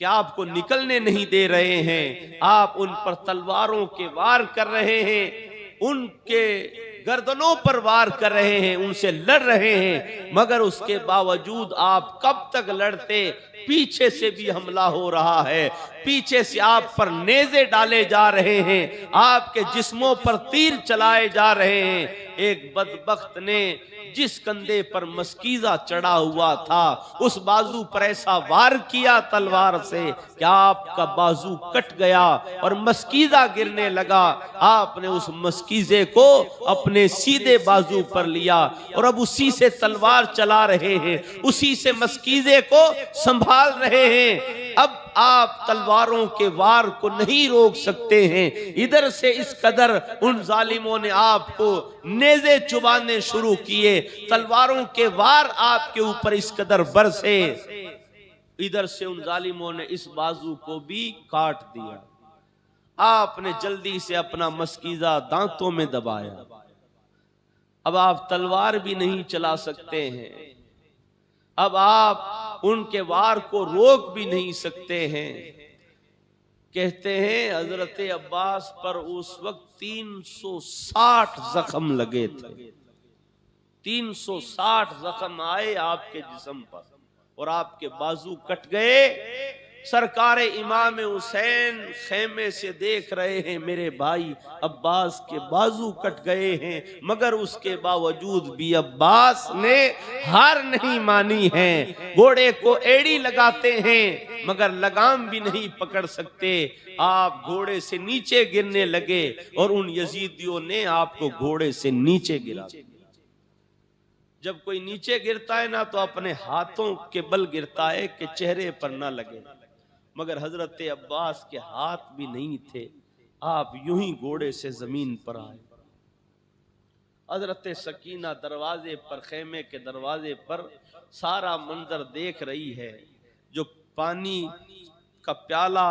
कि आपको निकलने नहीं दे रहे हैं। आप उन पर तलवारों के वार कर रहे हैं, उनके गर्दनों पर वार कर रहे हैं, उनसे लड़ रहे हैं, मगर उसके बावजूद आप कब तक लड़ते। पीछे से भी हमला हो रहा है, पीछे से आप पर नेज़े डाले जा रहे हैं, आपके जिस्मों पर तीर चलाए जा रहे हैं। एक बदबख्त ने जिस कंधे पर मस्कीज़ा चढ़ा हुआ था, उस बाजू पर ऐसा वार किया तलवार से कि आपका बाजू कट गया और मस्कीज़ा गिरने लगा। आपने उस मस्कीज़े को अपने सीधे बाजू पर लिया और अब उसी से तलवार चला रहे हैं, उसी से मस्कीज़े को संभाल रहे हैं। अब आप तलवारों के वार को नहीं रोक सकते हैं। इधर से इस कदर उन जालिमों ने आपको नेज़े चुबाने शुरू किए, तलवारों के वार आपके ऊपर इस कदर बरसे। इधर से उन जालिमों ने इस बाजू को भी काट दिया। आपने जल्दी से अपना मस्कीज़ा दांतों में दबाया, अब आप तलवार भी नहीं चला सकते हैं, अब आप उनके वार को रोक भी नहीं सकते हैं। कहते हैं हजरत अब्बास पर उस वक्त 360 जख्म लगे थे, 360 जख्म आए आपके जिस्म पर और आपके बाजू कट गए। सरकार इमाम हुसैन खेमे से देख रहे हैं मेरे भाई अब्बास के बाजू कट गए हैं, मगर उसके बावजूद भी अब्बास ने हार नहीं मानी है। घोड़े को एड़ी लगाते हैं मगर लगाम भी नहीं पकड़ सकते। आप घोड़े से नीचे गिरने लगे और उन यजीदियों ने आपको घोड़े से नीचे गिरा। जब कोई नीचे गिरता है ना तो अपने हाथों के बल गिरता है कि चेहरे पर ना लगे, मगर हजरत अब्बास के हाथ भी नहीं थे, आप यूं ही घोड़े से जमीन पर आए। हजरत सकीना दरवाजे पर, खेमे के दरवाजे पर सारा मंजर देख रही है। जो पानी का प्याला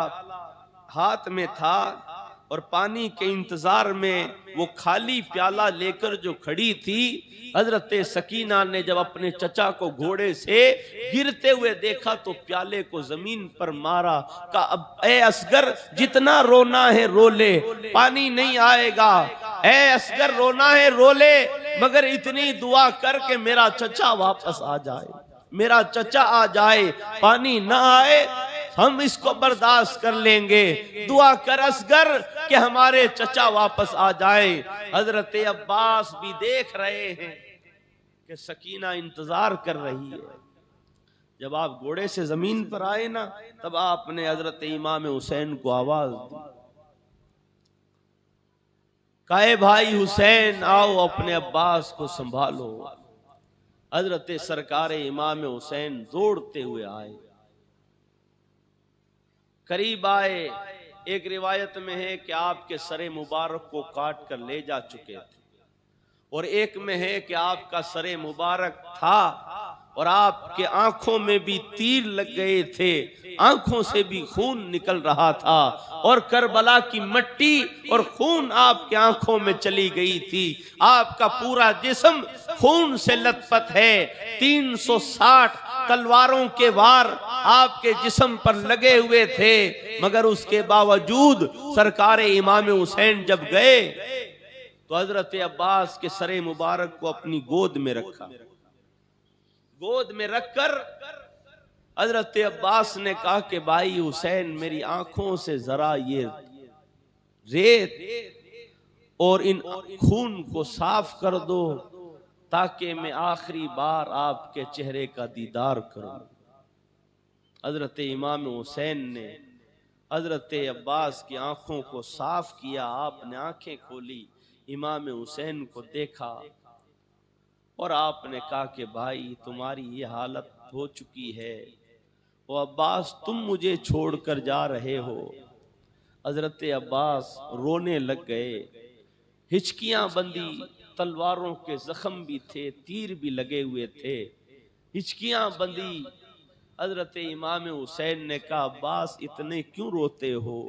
हाथ में था और पानी के इंतजार में वो खाली प्याला लेकर जो खड़ी थी, हजरत सकीना ने जब अपने चचा को घोड़े से गिरते हुए देखा तो प्याले को जमीन पर मारा। का अब ए असगर जितना रोना है रो ले, पानी नहीं आएगा। ए असगर रोना है रो ले, मगर इतनी दुआ कर के मेरा चचा वापस आ जाए, मेरा चचा आ जाए। पानी ना आए हम इसको बर्दाश्त कर लेंगे, दुआ कर असगर कि हमारे चचा वापस आ जाए। हजरत अब्बास भी देख रहे हैं कि सकीना इंतजार कर रही है। जब आप घोड़े से जमीन पर आए ना, तब आपने हजरत इमाम हुसैन को आवाज दी, कहे भाई हुसैन आओ अपने अब्बास को संभालो। हजरत सरकार इमाम हुसैन दौड़ते हुए आए, करीब आए। एक रिवायत में है कि आपके सरे मुबारक को काट कर ले जा चुके थे, और एक में है कि आपका सरे मुबारक था और आपके आंखों में भी तीर लग गए थे, आंखों से भी खून निकल रहा था और करबला की मट्टी और खून आपके आंखों में चली गई थी। आपका पूरा जिस्म खून से लथपथ है। 360 तलवारों के वार आपके जिस्म पर लगे हुए थे, मगर उसके बावजूद सरकार इमाम हुसैन जब गए तो हजरत अब्बास के सरे मुबारक को अपनी गोद में रखा। गोद में रखकर हजरत अब्बास ने कहा कि भाई हुसैन मेरी आंखों से जरा ये रेत और इन खून को साफ कर दो ताकि मैं आखिरी बार आपके चेहरे का दीदार करूं। हजरत इमाम हुसैन ने हजरत अब्बास की आंखों को साफ किया। आपने आंखें खोली, इमाम हुसैन को देखा और आपने कहा कि भाई तुम्हारी ये हालत हो चुकी है, वो अब्बास तुम मुझे छोड़कर जा रहे हो। हजरत अब्बास रोने लग गए, हिचकियां बंदी, तलवारों के जख्म भी थे, तीर भी लगे हुए थे, हिचकियां बंदी। हजरत इमाम हुसैन ने कहा अब्बास इतने क्यों रोते हो?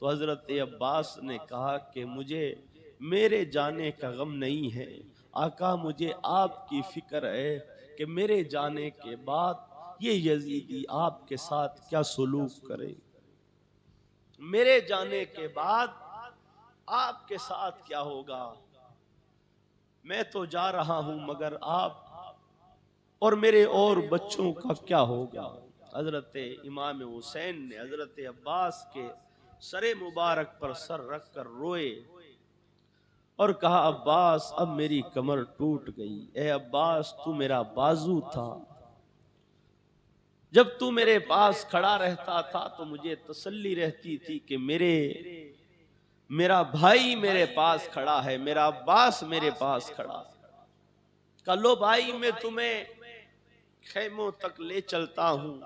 तो हजरत अब्बास ने कहा कि मुझे मेरे जाने का गम नहीं है आका, मुझे आपकी फिक्र है कि मेरे जाने के बाद ये यजीदी आपके साथ क्या सलूक करे, मेरे जाने के बाद आपके साथ क्या होगा। मैं तो जा रहा हूं मगर आप और मेरे और बच्चों का क्या होगा। हजरत इमाम हुसैन ने हजरत अब्बास के सरे मुबारक पर सर रख कर रोए और कहा अब्बास अब मेरी कमर टूट गई। ए अब्बास तू मेरा बाजू था, जब तू मेरे पास खड़ा रहता था तो मुझे तसल्ली रहती थी कि मेरा भाई मेरे पास खड़ा है, मेरा अब्बास मेरे पास खड़ा। कलो भाई मैं तुम्हें खेमों तक ले चलता हूं।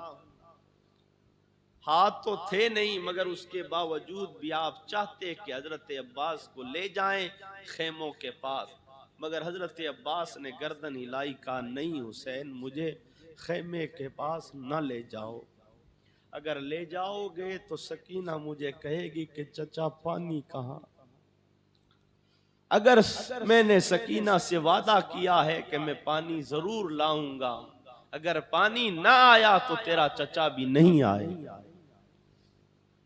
हाथ तो थे नहीं मगर उसके बावजूद भी आप चाहते कि हजरत अब्बास को ले जाएं खेमों के पास, मगर हजरत अब्बास ने गर्दन हिलाई, कहा नहीं हुसैन मुझे खेमे के पास न ले जाओ, अगर ले जाओगे तो सकीना मुझे कहेगी कि चचा पानी कहाँ। अगर मैंने सकीना से वादा किया है कि मैं पानी जरूर लाऊंगा, अगर पानी ना आया तो तेरा चचा भी नहीं आएगा।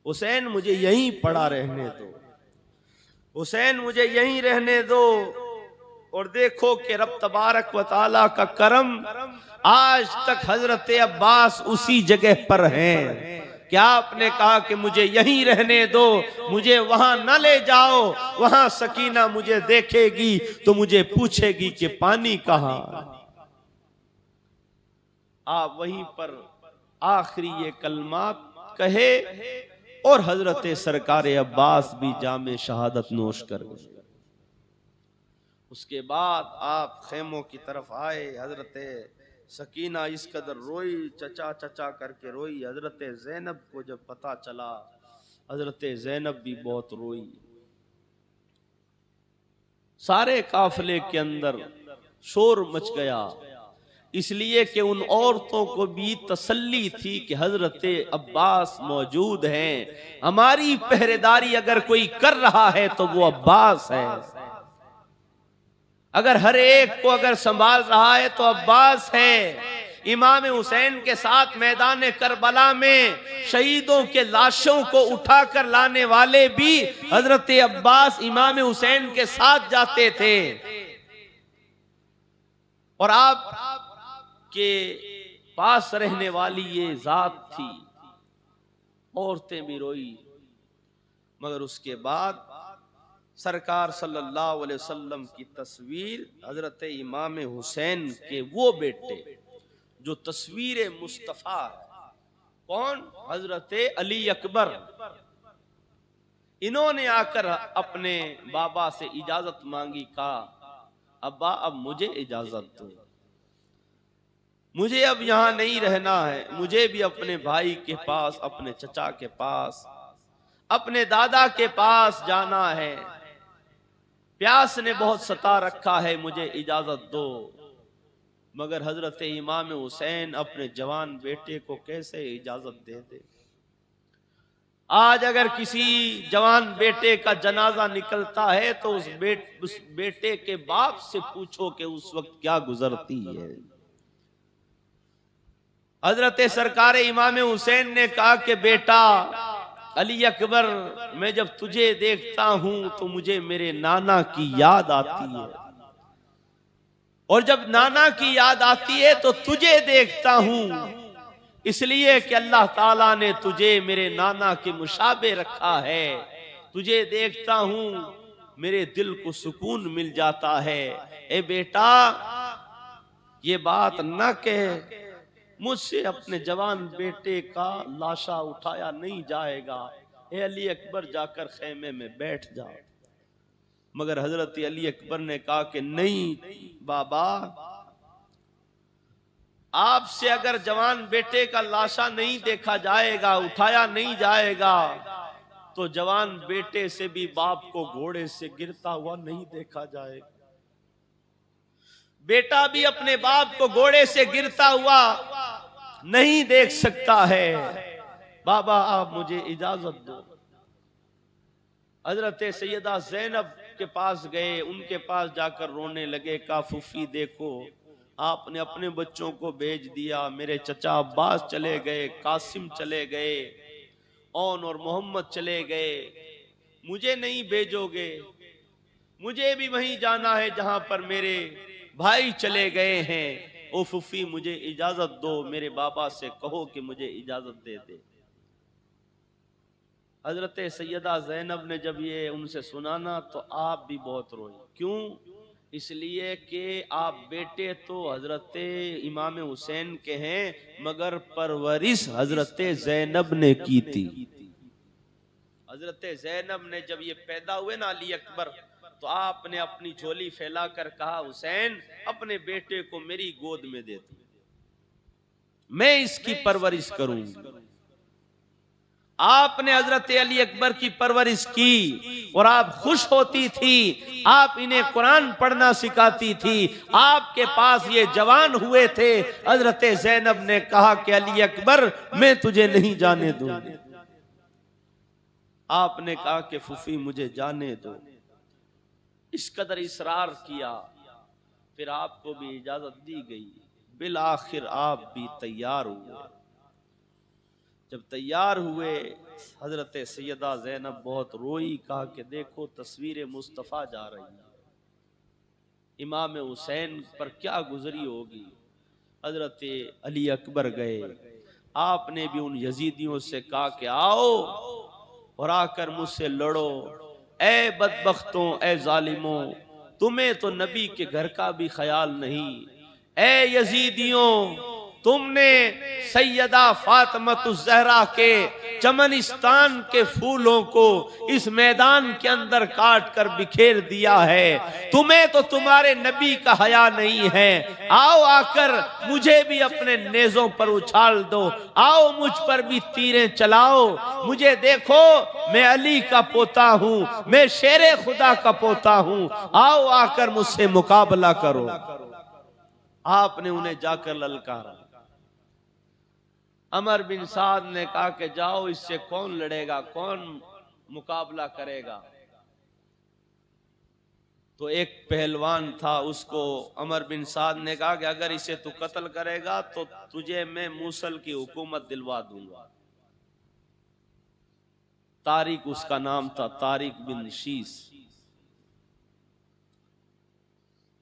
हुसैन मुझे यहीं पड़ा रहने दो, हुसैन मुझे यहीं रहने दो। और देखो कि रब तबारक व तआला का करम, आज तक हजरत अब्बास उसी जगह पर हैं। क्या आपने कहा कि मुझे यहीं रहने दो, मुझे वहां न ले जाओ, वहां सकीना मुझे देखेगी तो मुझे पूछेगी कि पानी कहां। आप वहीं पर आखिरी ये कलमात कहे और हजरत सरकार अब्बास भी जामे शहादत नोश कर गए। उसके बाद आप खेमों की तरफ आए। हजरत सकीना इस कदर रोई, चचा चचा करके रोई। हजरत ज़ैनब को जब पता चला, हजरत ज़ैनब भी बहुत रोई। सारे काफिले के अंदर शोर मच गया, इसलिए कि उन औरतों को भी तसल्ली थी कि हजरत अब्बास मौजूद हैं, हमारी पहरेदारी अगर कोई कर रहा है तो वो अब्बास है, अगर हर एक को अगर संभाल रहा है तो अब्बास है। इमाम हुसैन के साथ मैदान करबला में शहीदों के लाशों को उठाकर लाने वाले भी हजरत अब्बास इमाम हुसैन के साथ जाते थे। और आप के पास रहने वाली ये जात थी। औरतें भी रोई, मगर उसके बाद सरकार सल्लल्लाहु अलैहि वसल्लम की तस्वीर हजरत इमाम हुसैन के वो बेटे जो तस्वीर मुस्तफा है, कौन? हजरत अली अकबर। इन्होंने आकर अपने बाबा से इजाजत मांगी, कहा अब्बा अब मुझे इजाजत दो, मुझे अब यहां नहीं रहना है, मुझे भी अपने भाई के पास, अपने चचा के पास, अपने दादा के पास जाना है। प्यास ने बहुत सता रखा है, मुझे इजाजत दो। मगर हजरत इमाम हुसैन अपने जवान बेटे को कैसे इजाजत दे दे? आज अगर किसी जवान बेटे का जनाजा निकलता है तो उस बेटे के बाप से पूछो कि उस वक्त क्या गुजरती है। हजरत सरकार इमाम हुसैन ने कहा कि बेटा अली अकबर, मैं जब तुझे देखता हूं तो मुझे मेरे नाना की याद आती है, और जब नाना की याद आती है तो तुझे देखता हूं, इसलिए कि अल्लाह ताला ने तुझे मेरे नाना के मुशाबे रखा है। तुझे देखता हूं मेरे दिल को सुकून मिल जाता है। ए बेटा, ये बात न कह, मुझसे अपने जवान बेटे का लाशा उठाया नहीं जाएगा। ए अली अकबर, जाकर खेमे में बैठ जाओ। मगर हजरत अली अकबर ने कहा कि नहीं बाबा, आपसे अगर जवान बेटे का लाशा नहीं देखा जाएगा, उठाया नहीं जाएगा, तो जवान बेटे से भी बाप को घोड़े से गिरता हुआ नहीं देखा जाएगा। बेटा भी अपने बाप को घोड़े से गिरता हुआ नहीं देख सकता है। बाबा आप मुझे इजाजत दो। हजरत सैयदा ज़ैनब के पास गए, उनके पास जाकर रोने लगे। कहा फूफी देखो, आपने अपने बच्चों को भेज दिया, मेरे चचा अब्बास चले गए, कासिम चले गए, ओन और मोहम्मद चले गए, मुझे नहीं भेजोगे? मुझे भी वहीं जाना है जहां पर मेरे भाई चले गए हैं। ओ फूफी मुझे इजाजत दो, मेरे बाबा से कहो कि मुझे इजाजत दे दे। हजरत सैयदा ज़ैनब ने जब ये उनसे सुना ना तो आप भी बहुत रोई। क्यों? इसलिए कि आप बेटे तो हजरत इमाम हुसैन के हैं, मगर परवरिश हजरत ज़ैनब ने की थी। हजरत ज़ैनब ने जब ये पैदा हुए ना अली अकबर, तो आपने अपनी झोली फैलाकर कहा हुसैन अपने बेटे को मेरी गोद में दे दो, मैं इसकी परवरिश करूंगी। आपने हजरत अली अकबर की परवरिश की और आप खुश होती थी। आप इन्हें कुरान पढ़ना सिखाती थी। आपके पास ये जवान हुए थे। हजरत ज़ैनब ने कहा कि अली अकबर मैं तुझे नहीं जाने दूंगी। आपने कहा कि फूफी मुझे जाने दो। इस कदर इसरार किया, फिर आपको भी इजाजत दी गई। बिल आखिर आप भी तैयार हुए। जब तैयार हुए, हजरत सैयदा ज़ैनब बहुत रोई, कहा कि देखो तस्वीर मुस्तफ़ा जा रही है, इमाम हुसैन पर क्या गुजरी होगी। हजरत अली अकबर गए, आपने भी उन यजीदियों से कहा कि आओ और आकर मुझसे लड़ो। ए बदबख्तों, ए जालिमों, तुम्हें तो नबी के घर का भी ख्याल नहीं। ए यजीदियों, तुमने सैयदा फातिमतुज़ ज़हरा के चमनिस्तान के फूलों को इस मैदान के अंदर काट कर बिखेर दिया है। तुम्हें तो तुम्हारे नबी का हया नहीं है। आओ आकर मुझे भी अपने नेज़ों पर उछाल दो, आओ मुझ पर भी तीरें चलाओ। मुझे देखो, मैं अली का पोता हूं, मैं शेरे खुदा का पोता हूं। आओ आकर मुझसे मुकाबला करो। आपने उन्हें जाकर ललकारा। अमर बिन साद ने कहा कि जाओ, इससे कौन लड़ेगा, कौन मुकाबला करेगा। तो एक पहलवान था, उसको अमर बिन साद ने कहा कि अगर इसे तू कत्ल करेगा तो तुझे मैं मूसल की हुकूमत दिलवा दूंगा। तारिक उसका नाम था, तारिक बिन शीस।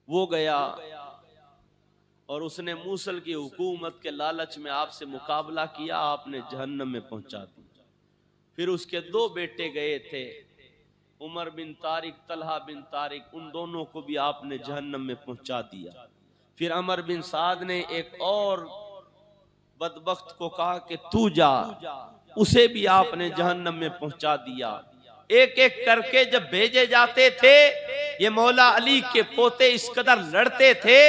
वो गया और उसने मूसल की हुकूमत के लालच में आपसे मुकाबला किया, आपने जहन्नम में पहुंचा दिया। फिर उसके दो बेटे गए थे, उमर बिन तारिक, तलहा बिन तारिक, उन दोनों को भी आपने जहन्नम में पहुंचा दिया। फिर अमर बिन साद ने एक और बदबख्त को कहा कि तू जा, उसे भी आपने जहन्नम में पहुंचा दिया। एक एक करके जब भेजे जाते थे, ये मौला अली के पोते इस कदर लड़ते थे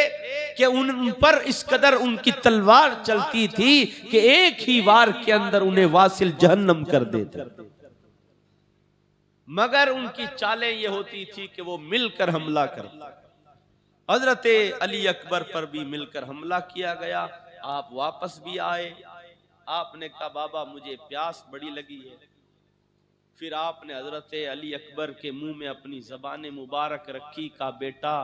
कि उन पर इस कदर उनकी तलवार चलती थी कि एक ही वार के अंदर उन्हें वासिल जहन्नम कर देते। मगर उनकी चालें ये होती थी कि वो मिलकर हमला करते। हजरत अली अकबर पर भी मिलकर हमला किया गया। आप वापस भी आए, आपने कहा बाबा मुझे प्यास बड़ी लगी है। फिर आपने हजरत अली अकबर के मुंह में अपनी ज़बान मुबारक रखी, का बेटा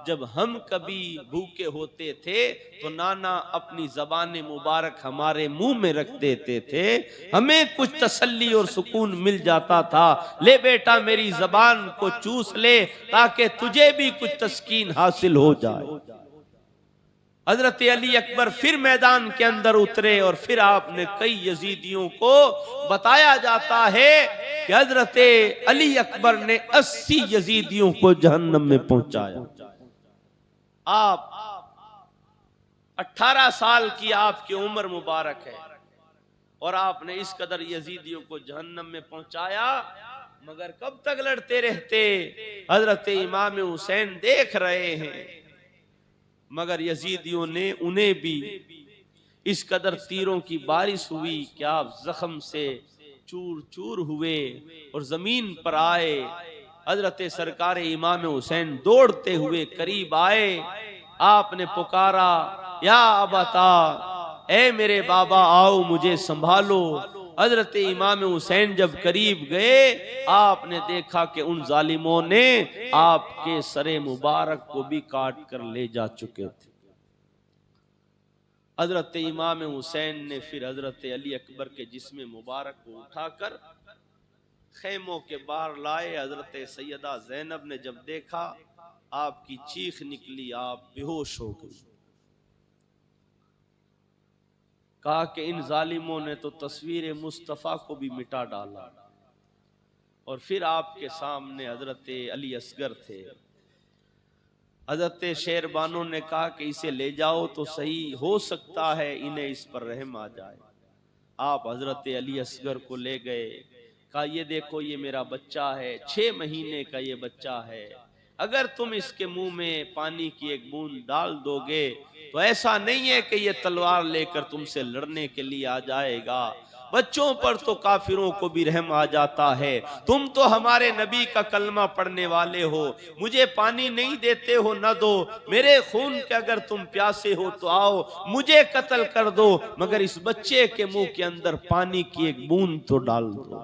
जब हम कभी भूखे होते थे तो नाना अपनी ज़बान मुबारक हमारे मुंह में रख देते थे, हमें कुछ तसल्ली और सुकून मिल जाता था। ले बेटा मेरी ज़बान को चूस ले ताकि तुझे भी कुछ तस्कीन हासिल हो जाए। हजरत अली अकबर फिर मैदान के अंदर उतरे और फिर आपने कई यजीदियों को, बताया जाता है कि हजरत अली अकबर ने 80 यजीदियों को जहन्नम में पहुंचाया। आप 18 साल की आपकी उम्र मुबारक है और आपने इस कदर यजीदियों को जहन्नम में पहुंचाया। मगर कब तक लड़ते रहते? हजरत इमाम हुसैन देख रहे हैं, मगर यजीदियों ने उन्हें भी इस कदर तीरों की बारिश हुई कि आप जख्म से चूर चूर हुए और जमीन पर आए। हजरत सरकार इमाम हुसैन दौड़ते हुए करीब आए, आपने पुकारा या अबता, ए मेरे बाबा आओ मुझे संभालो। हजरत इमाम हुसैन जब करीब गए, आपने देखा कि उन जालिमों ने आपके सरे मुबारक को भी काट कर ले जा चुके थे। हजरत इमाम हुसैन ने फिर हजरत अली अकबर के जिस्म मुबारक को उठाकर खेमों के बाहर लाए। हजरत सैयदा ज़ैनब ने जब देखा, आपकी चीख निकली, आप बेहोश हो गई। कहा कि इन जालिमों ने तो तस्वीर मुस्तफ़ा को भी मिटा डाला। और फिर आपके सामने हजरत अली असगर थे। हजरत शेरबानो ने कहा कि इसे ले जाओ तो सही, हो सकता है इन्हें इस पर रहम आ जाए। आप हजरत अली असगर को ले गए, कहा ये देखो ये मेरा बच्चा है, 6 महीने का ये बच्चा है, अगर तुम इसके मुंह में पानी की एक बूंद डाल दोगे तो ऐसा नहीं है कि ये तलवार लेकर तुमसे लड़ने के लिए आ जाएगा। बच्चों पर तो काफिरों को भी रहम आ जाता है। तुम तो हमारे नबी का कलमा पढ़ने वाले हो, मुझे पानी नहीं देते हो, न दो। मेरे खून के अगर तुम प्यासे हो तो आओ, मुझे कत्ल कर दो, मगर इस बच्चे के मुंह के अंदर पानी की एक बूंद तो डाल दो।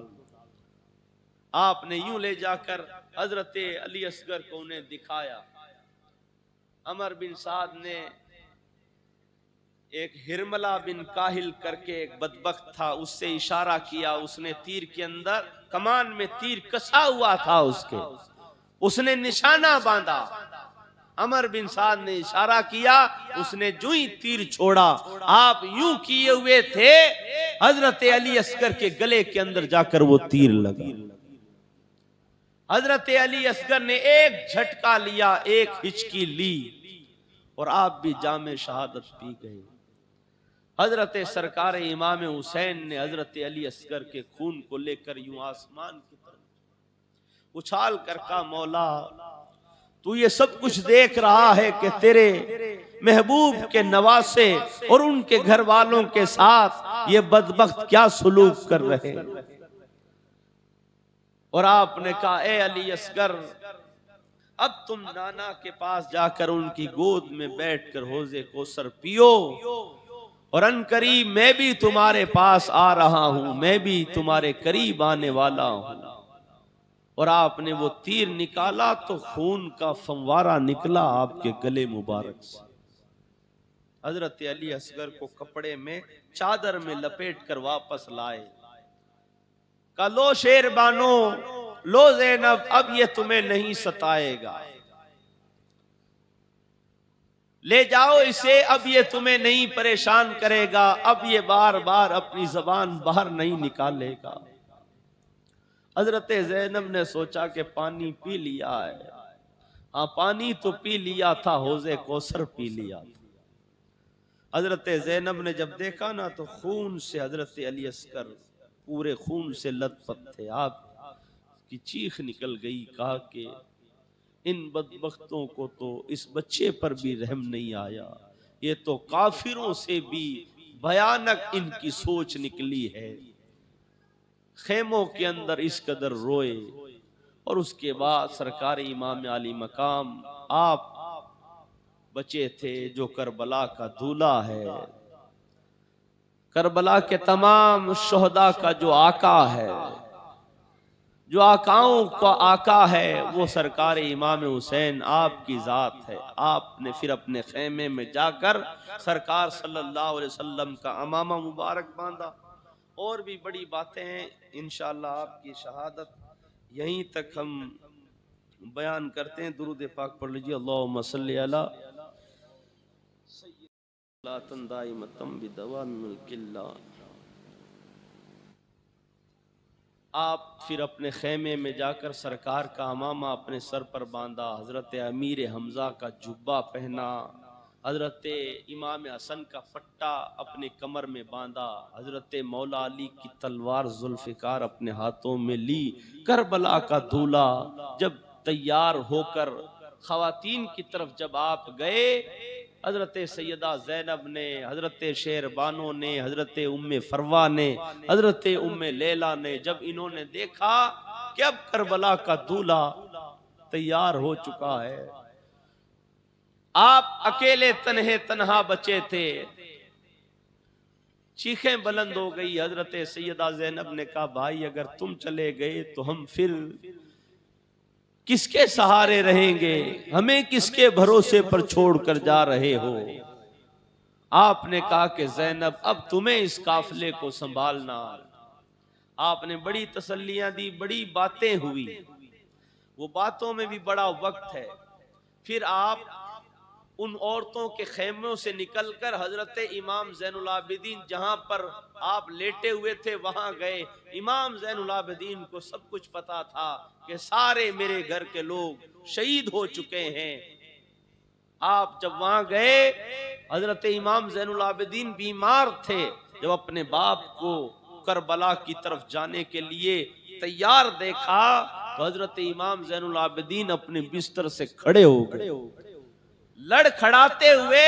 आपने यूं ले जाकर हजरत अली असगर को उन्हें दिखाया। अमर बिन साद ने एक हिरमला बिन काहिल करके एक बदबख्त था, उससे इशारा किया। उसने तीर के अंदर कमान में तीर कसा हुआ था उसके, उसने निशाना बांधा। अमर बिन साद ने इशारा किया, उसने जो ही तीर छोड़ा, आप यूं किए हुए थे, हजरत अली असगर के गले के अंदर जाकर वो तीर लगा। हजरत अली असगर ने एक झटका लिया, एक हिचकी ली और आप भी जामे शहादत पी गए। हजरत सरकार इमाम हुसैन ने हजरत अली असगर के खून को लेकर यूं आसमान की तरफ उछाल कर कहा, मौला तू ये सब कुछ देख रहा है कि तेरे महबूब के नवासे और उनके घर वालों के साथ ये बदबख्त क्या सुलूक कर रहे हैं। और आपने कहा, ए अली असगर, अब तुम नाना के पास जाकर उनकी गोद में बैठकर हौज़े कौसर पियो और अनकरीब मैं भी तुम्हारे पास आ रहा हूं, मैं भी तुम्हारे करीब आने वाला हूं। और आपने वो तीर निकाला तो खून का फंवारा निकला आपके गले मुबारक से। हजरत अली असगर को कपड़े में चादर में लपेट कर वापस लाए। कहा, लो शेरबानो, लो ज़ैनब, अब ये तुम्हें नहीं सताएगा, ले जाओ इसे, अब ये तुम्हें नहीं परेशान करेगा, अब ये बार बार अपनी जबान बाहर नहीं निकालेगा। हजरत ज़ैनब ने सोचा कि पानी पी लिया है। हाँ, पानी तो पी लिया था, हौज़े कौसर पी लिया था। हजरत ज़ैनब ने जब देखा ना तो खून से हजरत अली असगर पूरे खून से लथपथ थे। आपकी चीख निकल गई। कहा कि इन बदबख्तों को तो इस बच्चे पर भी रहम नहीं आया, ये तो काफिरों से भी भयानक इनकी सोच निकली है। खेमों के अंदर इस कदर रोए। और उसके बाद सरकार इमाम आली मकाम आप बचे थे, जो करबला का दूल्हा है, करबला के तमाम शोहदा का जो आका है, जो आकाओं का आका है, वो सरकार इमाम हुसैन आपकी जात है। आपने फिर अपने खेमे में जाकर सरकार सल्लल्लाहु अलैहि वसल्लम का अमामा मुबारक बांधा। और भी बड़ी बातें हैं, इंशाअल्लाह आपकी शहादत यहीं तक हम बयान करते हैं। दुरूद पाक पढ़ लीजिए, अल्लाहुम्मा सल्ली अला सय्यिदना दाइमतम बिदवामिल किल्ला। आप फिर अपने खेमे में जाकर सरकार का अमामा अपने सर पर बांधा, हजरत अमीर हमजा का जुब्बा पहना, हजरत इमाम हसन का फट्टा अपने कमर में बांधा, हजरत मौला अली की तलवार जुल्फिकार अपने हाथों में ली। करबला का दूल्हा जब तैयार होकर खवातीन की तरफ जब आप गए, हजरत सैयदा ज़ैनब ने, हजरत शेरबानो ने, हजरत उम्मे फरवा ने, हजरत उम्मे लैला ने, जब इन्होंने देखा कि अब करबला का दूल्हा तैयार हो चुका है, आप अकेले तन्हे तन्हा बचे थे, चीखें बुलंद हो गई। हजरत सैयदा ज़ैनब ने कहा, भाई अगर तुम चले गए तो हम फिर किसके सहारे रहेंगे, हमें किसके भरोसे पर छोड़कर जा रहे हो। आपने कहा कि ज़ैनब, अब तुम्हें इस काफिले को संभालना। आपने बड़ी तसल्लियां दी, बड़ी बातें हुई, वो बातों में भी बड़ा वक्त है। फिर आप उन औरतों के खेमों से निकलकर हजरत इमाम ज़ैनुल आबिदीन जहां पर आप लेटे हुए थे वहां गए। इमाम ज़ैनुल आबिदीन को सब कुछ पता था कि सारे मेरे घर के लोग शहीद हो चुके हैं। आप जब वहां गए, हजरत इमाम ज़ैनुल आबिदीन बीमार थे। जब अपने बाप को करबला की तरफ जाने के लिए तैयार देखा तो हजरत इमाम ज़ैनुल आबिदीन अपने बिस्तर से खड़े हो गए, लड़खड़ाते हुए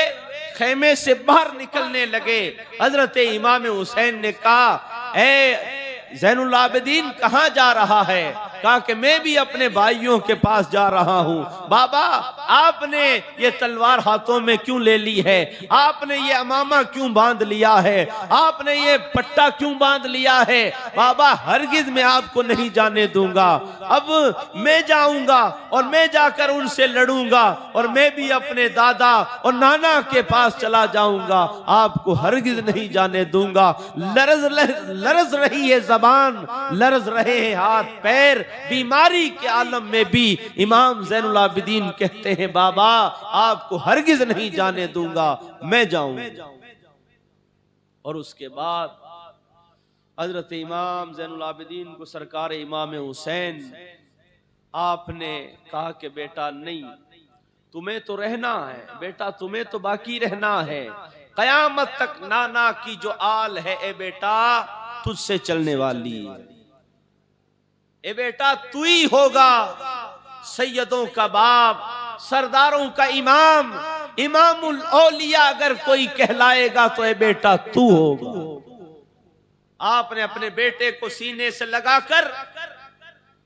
खेमे से बाहर निकलने लगे। हजरत इमाम हुसैन ने कहा, ए ज़ैनुल आबिदीन कहां जा रहा है? कहा कि मैं भी अपने भाइयों के पास जा रहा हूं। बाबा आपने ये तलवार हाथों में क्यों ले ली है, आपने ये अमामा क्यों बांध लिया है, आपने ये पट्टा क्यों बांध लिया है? बाबा हरगिज मैं आपको नहीं जाने दूंगा। अब मैं जाऊंगा और मैं जाकर उनसे लड़ूंगा और मैं भी अपने दादा और नाना के पास चला जाऊंगा, आपको हरगिज नहीं जाने दूंगा। लरज रही है जबान, लरज रहे हैं हाथ पैर, बीमारी के आलम में भी इमाम ज़ैनुल आबिदीन कहते हैं बाबा आपको हरगिज नहीं जाने दूंगा, मैं जाऊंगा। और उसके बाद हजरत इमाम ज़ैनुल आबिदीन को सरकार इमाम हुसैन आपने कहा कि बेटा नहीं, तुम्हें तो रहना है बेटा, तुम्हें तो बाकी रहना है, कयामत तक नाना की जो आल है ए बेटा तुझसे चलने वाली है। ए बेटा तू ही होगा सैयदों का बाप, सरदारों का इमाम, इमामुल औलिया अगर कोई कहलाएगा तो ए बेटा तू होगा। आपने अपने बेटे को सीने से लगाकर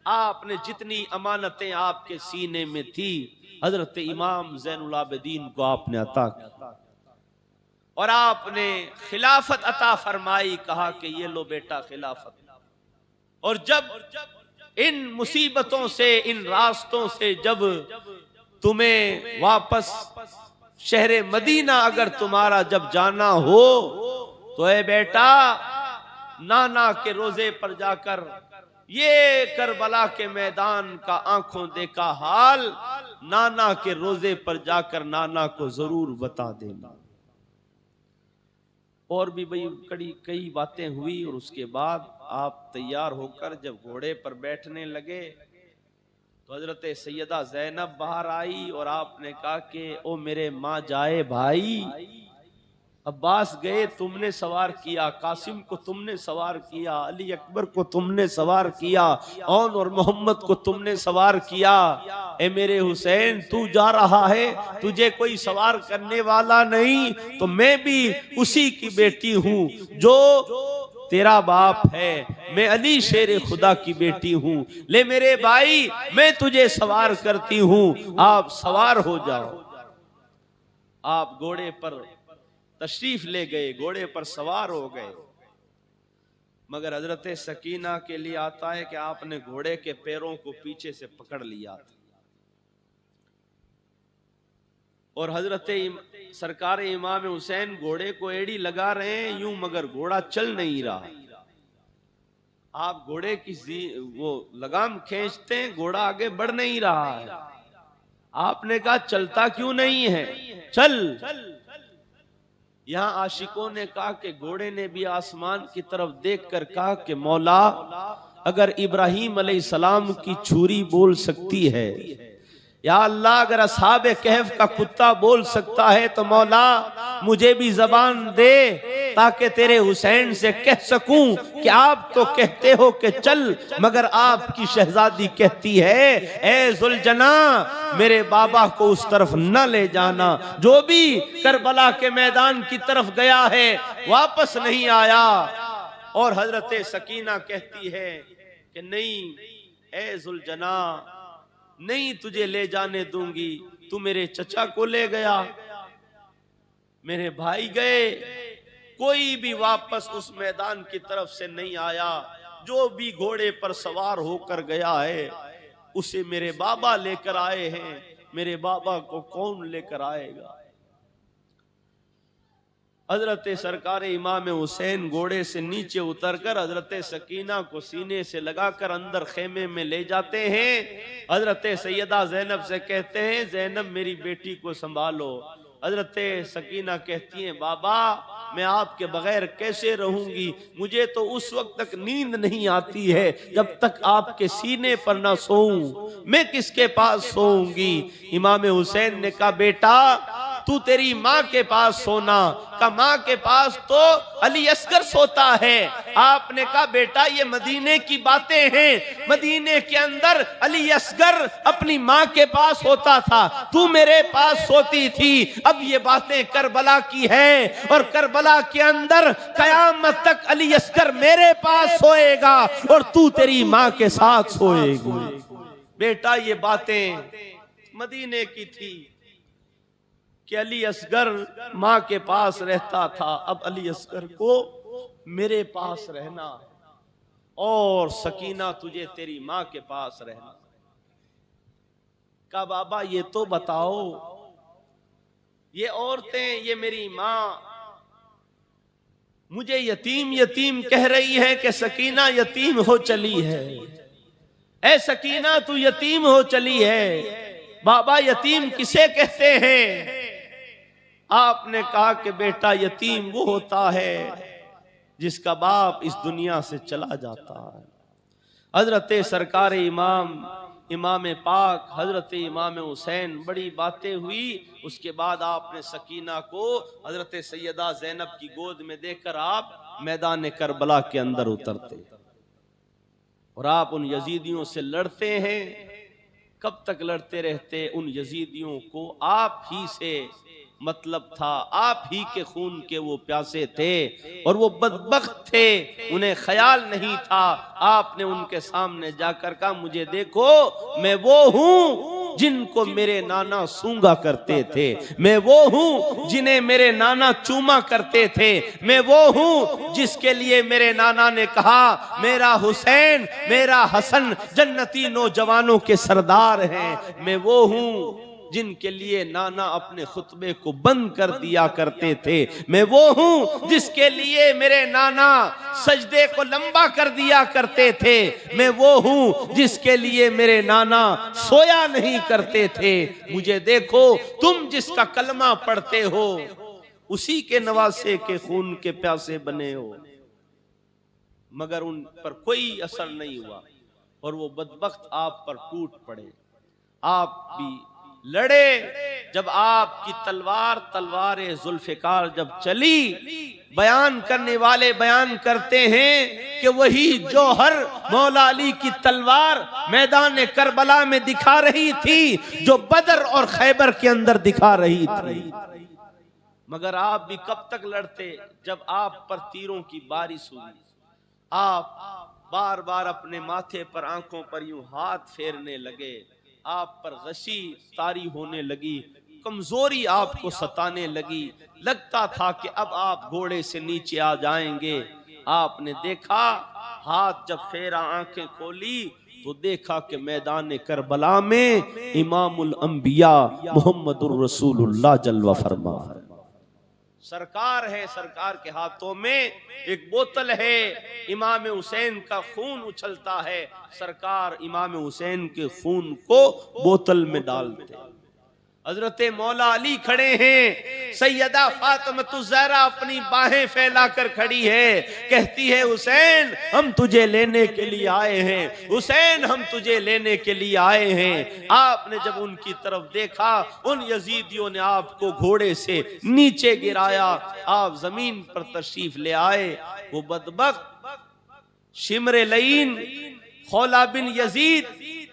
आपने जितनी अमानतें आपके सीने में थी हजरत इमाम ज़ैनुल आबिदीन को आपने अता किया और आपने खिलाफत अता फरमाई। कहा कि ये लो बेटा खिलाफत। और जब इन मुसीबतों से, इन रास्तों से जब तुम्हें वापस शहर मदीना अगर तुम्हारा जब जाना हो तो ए बेटा नाना के रोजे पर जाकर ये करबला के मैदान का आंखों देखा हाल नाना के रोजे पर जाकर नाना को जरूर बता देना। और भी भाई कई बातें हुई। और उसके बाद आप तैयार होकर जब घोड़े पर बैठने लगे तो हजरत सैयदा ज़ैनब बाहर आई और आपने कहा कि ओ मेरे माँ जाए भाई, अब्बास गए तुमने सवार किया, कासिम को तुमने सवार किया, अली अकबर को तुमने सवार किया, औन और मोहम्मद को तुमने सवार किया, ए मेरे हुसैन तू जा रहा है, तुझे कोई सवार करने वाला नहीं, तो मैं भी उसी की बेटी हूँ जो तेरा बाप है, मैं अली शेर खुदा की बेटी हूँ, ले मेरे भाई मैं तुझे सवार करती हूँ, आप सवार हो जाओ। आप घोड़े पर तशरीफ ले गए, घोड़े पर सवार हो गए। मगर हजरत सकीना के लिए आता है कि आपने घोड़े के पैरों को पीछे से पकड़ लिया था और हजरत सरकार इमाम हुसैन घोड़े को एड़ी लगा रहे हैं यूं, मगर घोड़ा चल नहीं रहा। आप घोड़े की वो लगाम खींचते हैं, घोड़ा आगे बढ़ नहीं रहा है। आपने कहा चलता क्यों नहीं है, चल। यहां आशिकों ने कहा कि घोड़े ने भी आसमान की तरफ देखकर कहा कि मौला अगर इब्राहीम अलैहिस्सलाम की छुरी बोल सकती है, या अल्लाह अगर असहाबे कहफ का कुत्ता बोल सकता है तो मौला मुझे भी जबान दे ताकि तेरे हुसैन से कह सकूं कि आप तो कहते हो कि चल, मगर आपकी शहजादी कहती है ए जुलजना मेरे बाबा को उस तरफ न ले जाना। जो भी करबला के मैदान की तरफ गया है वापस नहीं आया। और हजरत सकीना कहती है कि नहीं ए जुलजना, नहीं तुझे ले जाने दूंगी, तू मेरे चचा को ले गया, मेरे भाई गए, कोई भी वापस उस मैदान की तरफ से नहीं आया। जो भी घोड़े पर सवार होकर गया है उसे मेरे बाबा लेकर आए हैं, मेरे बाबा को कौन लेकर आएगा। हजरत सरकार इमाम हुसैन घोड़े से नीचे उतरकर हजरत सकीना को सीने से लगाकर अंदर खेमे में ले जाते हैं। हजरत सैयदा ज़ैनब से कहते हैं ज़ैनब मेरी बेटी को संभालो। हजरत सकीना कहती हैं बाबा मैं आपके बगैर कैसे रहूंगी, मुझे तो उस वक्त तक नींद नहीं आती है जब तक आपके सीने पर ना सोऊं, मैं किसके पास सोऊंगी। इमाम हुसैन ने कहा बेटा तू तेरी माँ के पास सोना। का माँ के पास तो अली असगर सोता है। आपने कहा बेटा ये मदीने की बातें हैं, मदीने के अंदर अली असगर अपनी माँ के पास होता था, तू मेरे पास सोती थी। अब ये बातें करबला की है और करबला के अंदर कयामत तक अली असगर मेरे पास सोएगा और तू तेरी माँ के साथ सोएगी। बेटा ये बातें मदीने की थी कि अली असगर माँ के पास रहता था, अब अली असगर को मेरे पास रहना और सकीना तुझे तेरी माँ के पास रहना। का बाबा ये तो बताओ, ये औरतें, ये मेरी माँ मुझे यतीम यतीम कह रही है कि सकीना यतीम हो चली है। ऐ सकीना तू यतीम हो चली है। बाबा यतीम किसे कहते हैं? आपने कहा कि बेटा यतीम वो होता है जिसका बाप इस दुनिया से चला जाता है। हजरत सरकार इमाम पाक हजरत इमाम हुसैन, बड़ी बातें हुई। उसके बाद आपने सकीना को हजरत सैयदा ज़ैनब की गोद में देकर आप मैदान करबला के अंदर उतरते और आप उन यजीदियों से लड़ते हैं। कब तक लड़ते रहते? उन यजीदियों को आप ही से मतलब था, आप ही के खून के वो प्यासे थे और वो बदबख्त थे, उन्हें ख्याल नहीं था। आपने उनके सामने जाकर कहा मुझे देखो, मैं वो हूं जिनको मेरे नाना सूंगा करते थे, मैं वो हूं जिन्हें मेरे नाना चूमा करते थे, मैं वो हूं जिसके लिए मेरे नाना ने कहा मेरा हुसैन मेरा हसन जन्नती नौजवानों के सरदार हैं, मैं वो हूं जिनके लिए नाना अपने खुतबे को बंद कर दिया करते थे, मैं वो हूं जिसके लिए मेरे नाना सजदे को लंबा कर दिया करते थे, मैं वो हूं जिसके लिए मेरे नाना सोया नहीं करते थे। मुझे देखो, तुम जिसका कलमा पढ़ते हो उसी के नवासे के खून के प्यासे बने हो, मगर उन पर कोई असर नहीं हुआ और वो बदबख्त आप पर टूट पड़े। आप भी लड़े। जब आपकी तलवार जुल्फिकार जब चली, बयान करने वाले बयान करते हैं कि वही जौहर मौला अली की तलवार मैदान करबला में दिखा रही थी जो बदर और खैबर के अंदर दिखा रही थी। मगर आप भी कब तक लड़ते? जब आप पर तीरों की बारिश हुई, आप बार बार अपने माथे पर आंखों पर यूं हाथ फेरने लगे, आप पर गशी तारी होने लगी, कमजोरी आपको सताने लगी, लगता था कि अब आप घोड़े से नीचे आ जाएंगे। आपने देखा, हाथ जब फेरा, आंखें खोली तो देखा कि मैदान करबला में इमामुल अंबिया मोहम्मदुर रसूलुल्लाह जल्वा फरमा सरकार है। सरकार के हाथों में एक बोतल है, इमाम हुसैन का खून उछलता है, सरकार इमाम हुसैन के खून को बोतल में डालते। हजरत मौला अली खड़े हैं, सैयदा फातिमा ज़हरा अपनी बाहें फैलाकर खड़ी है, कहती है हुसैन हम तुझे लेने के लिए आए हैं, हुसैन हम तुझे लेने के लिए आए हैं। आपने जब उनकी तरफ देखा, उन यजीदियों ने आपको घोड़े से नीचे गिराया, आप जमीन पर तशरीफ ले आए। वो बदबख्त शिमर लईन खौला बिन यजीद,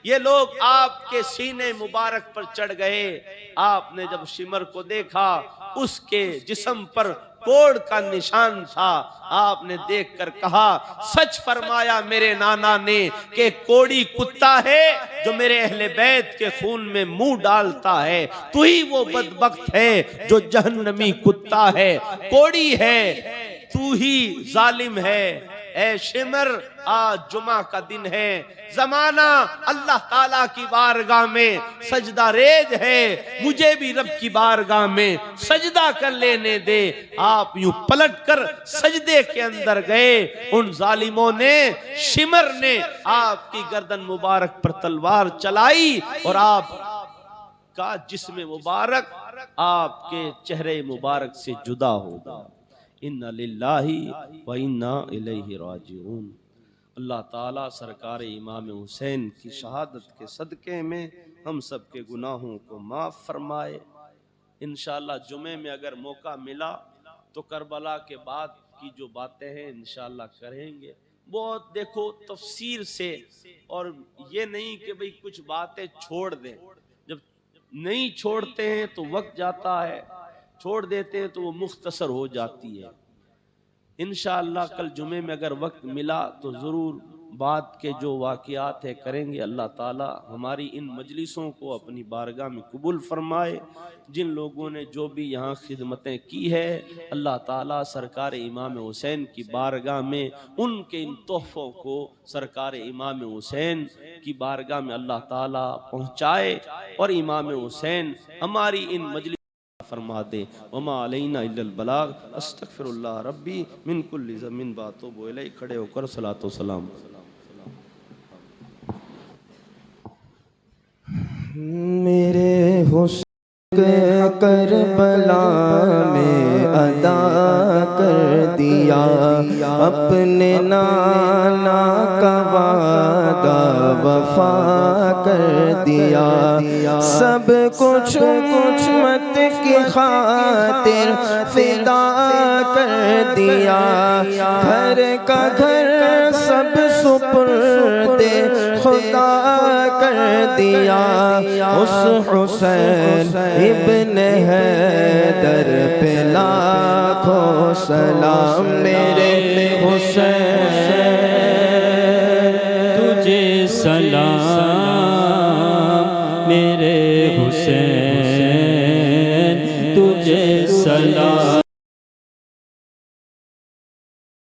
ये लोग आपके सीने मुबारक पर चढ़ गए। आपने जब शिमर को देखा, उसके जिस्म पर कोड़ का निशान था। आपने देखकर कहा सच फरमाया मेरे नाना ने कि कोड़ी कुत्ता है जो मेरे अहले बैत के खून में मुंह डालता है, तू ही वो बदबख्त है जो जहन्नमी कुत्ता है, कोड़ी है, तू ही जालिम है। ऐ शिमर, आज जुमा का दिन है, जमाना अल्लाह ताला की बारगाह में सजदा रेज है, मुझे भी रब की बारगाह में सजदा कर लेने दे। आप यूं पलट कर सजदे के अंदर गए, उन जालिमों ने, शिमर ने आपकी गर्दन मुबारक पर तलवार चलाई और आप का जिस्म मुबारक आपके चेहरे मुबारक से जुदा होगा। इन्ना लिल्लाहि व इन्ना इलैहि राजिऊन। अल्लाह ताला सरकार इमाम हुसैन की शहादत के सदक़े में हम सब के गुनाहों को माफ़ फरमाए। इंशाअल्लाह जुमे में अगर मौका मिला तो करबला के बाद की जो बातें हैं इंशाअल्लाह करेंगे। बहुत देखो तफसीर से, और ये नहीं कि भाई कुछ बातें छोड़ दें। जब नहीं छोड़ते हैं तो वक्त जाता है, छोड़ देते हैं तो वो मुख्तसर हो जाती है। इंशाअल्लाह कल जुमे में अगर वक्त मिला तो ज़रूर बाद के जो वाक़ियात है करेंगे। अल्लाह ताला हमारी इन मजलिसों को अपनी बारगाह में कबूल फरमाए। जिन लोगों ने जो भी यहाँ खिदमतें की है, अल्लाह ताला सरकार इमाम हुसैन की बारगाह में उनके इन तोहफ़ों को सरकार इमाम हुसैन की बारगाह में अल्लाह ताला पहुँचाए और इमाम हुसैन हमारी इन मजलिस फरमा दे। वमा अलैना इल्लल बलाग। अस्तगफिरुल्लाह रब्बी मिन कुल्ली ज़म्बिन व अतूबु इलैह। खड़े होकर सलातो सलाम। मेरे हुस्न करबला में अदा कर दिया, अपने नाना का वादा वफा कर दिया। सब कुछ मत की खातिर फिदा कर दिया, घर का घर सब सुपुर्दे खुदा कर दिया। उस हुसैन इब्न हैदर पे लाखों सलाम। मेरे हुसैन तुझे सलाम।